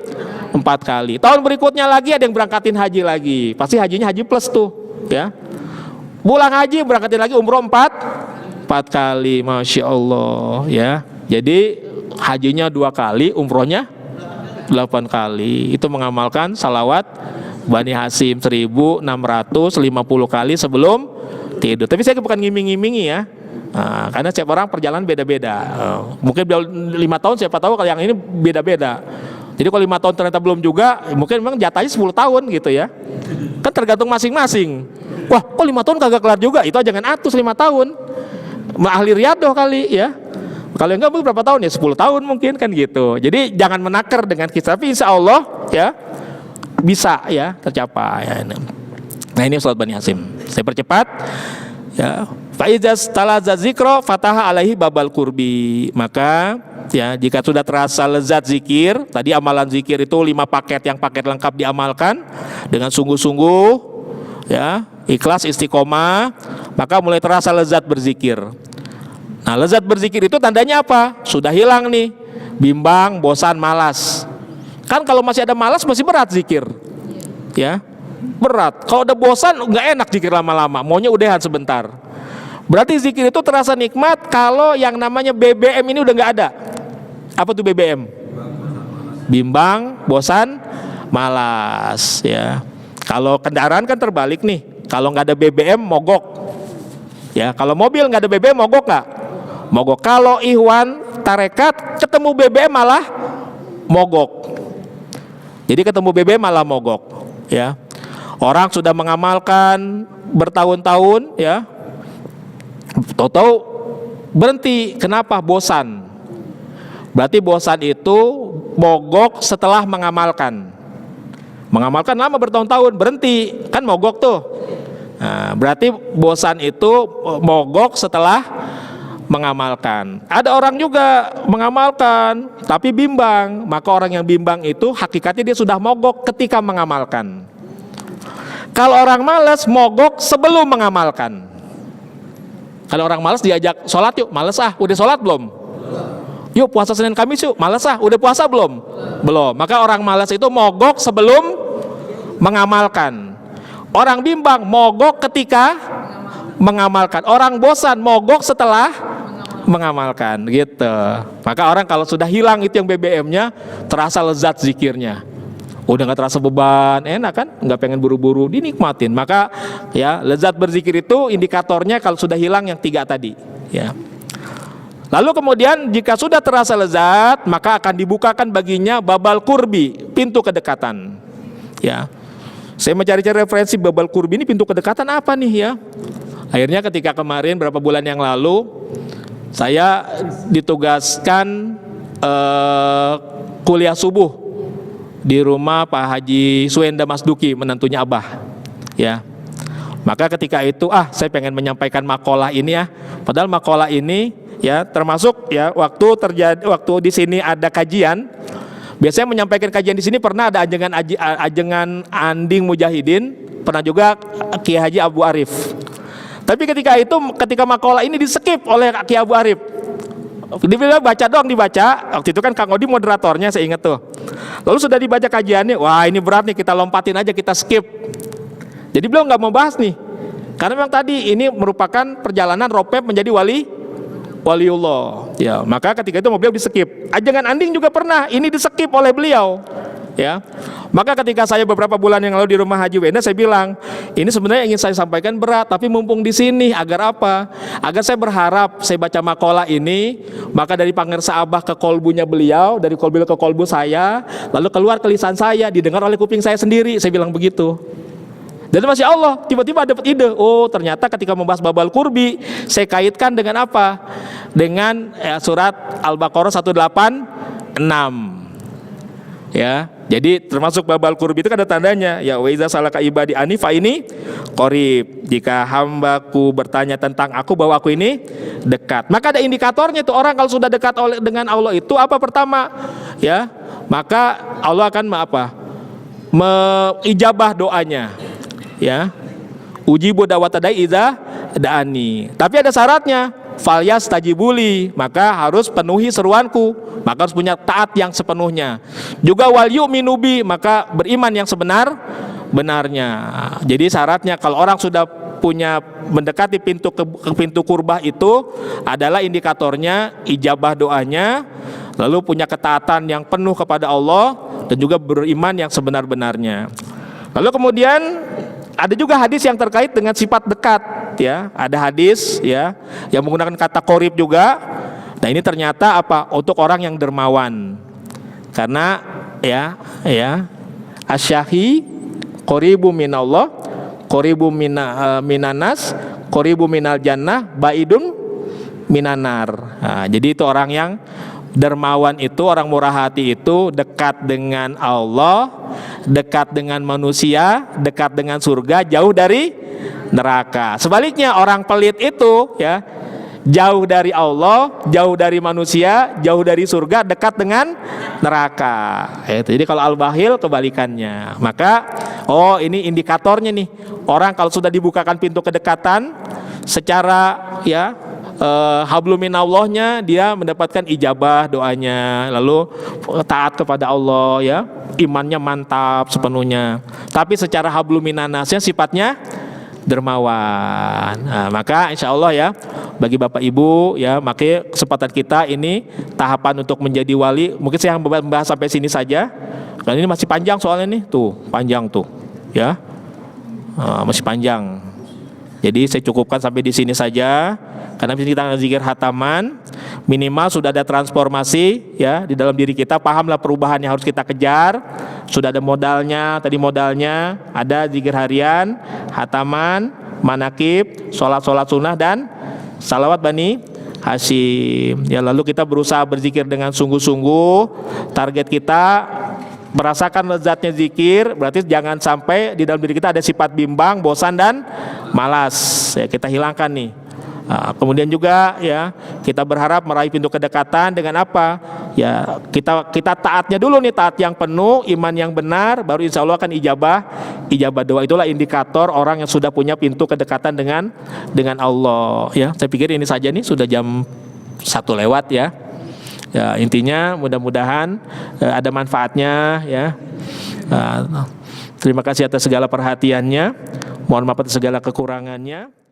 4 kali. Tahun berikutnya lagi ada yang berangkatin haji lagi. Pasti hajinya haji plus tuh, ya. Pulang haji berangkatin lagi umroh 4 kali, masya Allah, ya. Jadi hajinya 2 kali, umrohnya 8 kali. Itu mengamalkan salawat Bani Hasyim 1650 kali sebelum tidur. Tapi saya bukan ngiming-ngimingi ya. Nah, karena setiap orang perjalanan beda-beda. Mungkin 5 tahun, siapa tahu kalau yang ini beda-beda. Jadi kalau 5 tahun ternyata belum juga, mungkin memang jatahnya 10 tahun gitu ya. Kan tergantung masing-masing. Wah, kok 5 tahun kagak kelar juga? Itu jangan atus 5 tahun. Ahli riadoh kali ya. Kalau enggak berapa tahun ya? 10 tahun mungkin kan gitu. Jadi jangan menakar dengan kita. Tapi insya Allah ya bisa ya tercapai. Nah ini salat Bani Hasyim. Saya percepat. Ya, faizas talaza zikro fataha alaihi babal kurbi. Maka ya jika sudah terasa lezat zikir, tadi amalan zikir itu 5 paket, yang paket lengkap diamalkan dengan sungguh-sungguh ya, ikhlas istiqomah, maka mulai terasa lezat berzikir. Nah, lezat berzikir itu tandanya apa? Sudah hilang nih bimbang, bosan, malas. Kan kalau masih ada malas masih berat zikir. Ya. Berat. Kalau udah bosan nggak enak zikir lama-lama, maunya udahan sebentar. Berarti zikir itu terasa nikmat kalau yang namanya BBM ini udah nggak ada. Apa tuh BBM? Bimbang, bosan, malas ya. Kalau kendaraan kan terbalik nih. Kalau nggak ada BBM mogok. Ya, kalau mobil nggak ada BBM mogok nggak? Mogok. Kalau ikhwan tarekat ketemu BBM malah mogok. Jadi ketemu BBM malah mogok ya. Orang sudah mengamalkan bertahun-tahun ya, tahu-tahu berhenti. Kenapa? Bosan. Berarti bosan itu mogok setelah mengamalkan. Mengamalkan lama bertahun-tahun, berhenti, kan mogok tuh. Nah, berarti bosan itu mogok setelah mengamalkan. Ada orang juga mengamalkan tapi bimbang. Maka orang yang bimbang itu hakikatnya dia sudah mogok ketika mengamalkan. Kalau orang malas mogok sebelum mengamalkan. Kalau orang malas diajak sholat yuk, malas udah sholat belum? Yuk puasa Senin Kamis yuk, malas udah puasa belum? Belum. Maka orang malas itu mogok sebelum mengamalkan. Orang bimbang mogok ketika mengamalkan. Orang bosan mogok setelah mengamalkan gitu. Maka orang kalau sudah hilang itu yang BBM-nya, terasa lezat zikirnya. Udah nggak terasa beban, enak kan? Nggak pengen buru-buru, dinikmatin. Maka ya lezat berzikir itu indikatornya kalau sudah hilang yang 3 tadi. Ya. Lalu kemudian jika sudah terasa lezat, maka akan dibukakan baginya babal kurbi, pintu kedekatan. Ya. Saya mencari-cari referensi babal kurbi ini pintu kedekatan apa nih ya? Akhirnya ketika kemarin berapa bulan yang lalu saya ditugaskan kuliah subuh di rumah Pak Haji Suenda Masduki, menantunya Abah. Ya. Maka ketika itu saya pengen menyampaikan makalah ini ya. Padahal makalah ini ya termasuk ya waktu di sini ada kajian. Biasanya menyampaikan kajian di sini pernah ada ajengan Anding Mujahidin, pernah juga Kiai Haji Abu Arif. Tapi ketika makalah ini di-skip oleh Kiai Abu Arif. Dibilang baca doang, dibaca. Waktu itu kan Kang Odi moderatornya, saya ingat tuh. Lalu sudah dibaca kajiannya, wah ini berat nih, kita lompatin aja, kita skip. Jadi beliau nggak mau bahas nih, karena memang tadi ini merupakan perjalanan roadmap menjadi waliullah. Ya, maka ketika itu beliau di-skip. Ajengan Anding juga pernah, ini di-skip oleh beliau. Ya, maka ketika saya beberapa bulan yang lalu di rumah Haji Wenda, saya bilang ini sebenarnya ingin saya sampaikan berat, tapi mumpung di sini agar apa? Agar saya berharap saya baca makalah ini, maka dari pangersa Abah ke kolbunya beliau, dari kolbu ke kolbu saya, lalu keluar ke lisan saya, didengar oleh kuping saya sendiri. Saya bilang begitu. Dan masya Allah, tiba-tiba dapat ide. Oh ternyata ketika membahas babal kurbi, saya kaitkan dengan apa? Dengan surat Al-Baqarah 186. Ya, jadi termasuk babal kurbi itu kan ada tandanya. Ya, wa iza salaka ibadi ani fa ini qarib. Jika hambaku bertanya tentang aku, bahwa aku ini dekat. Maka ada indikatornya tuh, orang kalau sudah dekat dengan Allah itu apa pertama? Ya, maka Allah akan mengijabah doanya. Ya. Ujibu da'wata da'i iza da'ani. Tapi ada syaratnya. falyastajibuli, maka harus penuhi seruanku, maka harus punya taat yang sepenuhnya. Juga wal yu'minu bi, maka beriman yang sebenar-benarnya. Jadi syaratnya kalau orang sudah punya mendekati pintu kurbah itu adalah indikatornya ijabah doanya, lalu punya ketaatan yang penuh kepada Allah dan juga beriman yang sebenar-benarnya. Lalu kemudian ada juga hadis yang terkait dengan sifat dekat, ya. Ada hadis, ya, yang menggunakan kata qorib juga. Nah, ini ternyata apa? Untuk orang yang dermawan. Karena ya, asyahi qoribu minallah, qoribu minanas, qoribu minal jannah, baidun minanar. Nah, jadi itu orang yang dermawan itu, orang murah hati itu dekat dengan Allah, dekat dengan manusia, dekat dengan surga, jauh dari neraka. Sebaliknya orang pelit itu, ya, jauh dari Allah, jauh dari manusia, jauh dari surga, dekat dengan neraka. Jadi kalau al-bakhil kebalikannya. Maka ini indikatornya nih. Orang kalau sudah dibukakan pintu kedekatan secara, ya, hablum minallahnya, dia mendapatkan ijabah doanya, lalu taat kepada Allah, ya, imannya mantap sepenuhnya. Tapi secara hablum minannasnya sifatnya dermawan. Nah, maka insya Allah, ya, bagi Bapak Ibu, ya, maka kesempatan kita ini tahapan untuk menjadi wali. Mungkin saya membahas sampai sini saja. Dan ini masih panjang soalnya nih, tuh panjang tuh, ya, masih panjang. Jadi saya cukupkan sampai di sini saja. Karena kita zikir hataman, minimal sudah ada transformasi, ya, di dalam diri kita. Pahamlah perubahan yang harus kita kejar. Sudah ada modalnya, tadi modalnya ada zikir harian, hataman, manakib, sholat sunnah, dan salawat Bani Hashim. Ya, lalu kita berusaha berzikir dengan sungguh-sungguh. Target kita merasakan lezatnya zikir, berarti jangan sampai di dalam diri kita ada sifat bimbang, bosan, dan malas. Ya, kita hilangkan nih. Kemudian juga, ya, kita berharap meraih pintu kedekatan dengan apa? Ya, kita taatnya dulu nih, taat yang penuh, iman yang benar, baru insya Allah akan ijabah doa. Itulah indikator orang yang sudah punya pintu kedekatan dengan Allah. Ya, saya pikir ini saja nih, sudah jam 1 lewat, ya. Ya, intinya mudah-mudahan ada manfaatnya, ya. Terima kasih atas segala perhatiannya. Mohon maaf atas segala kekurangannya.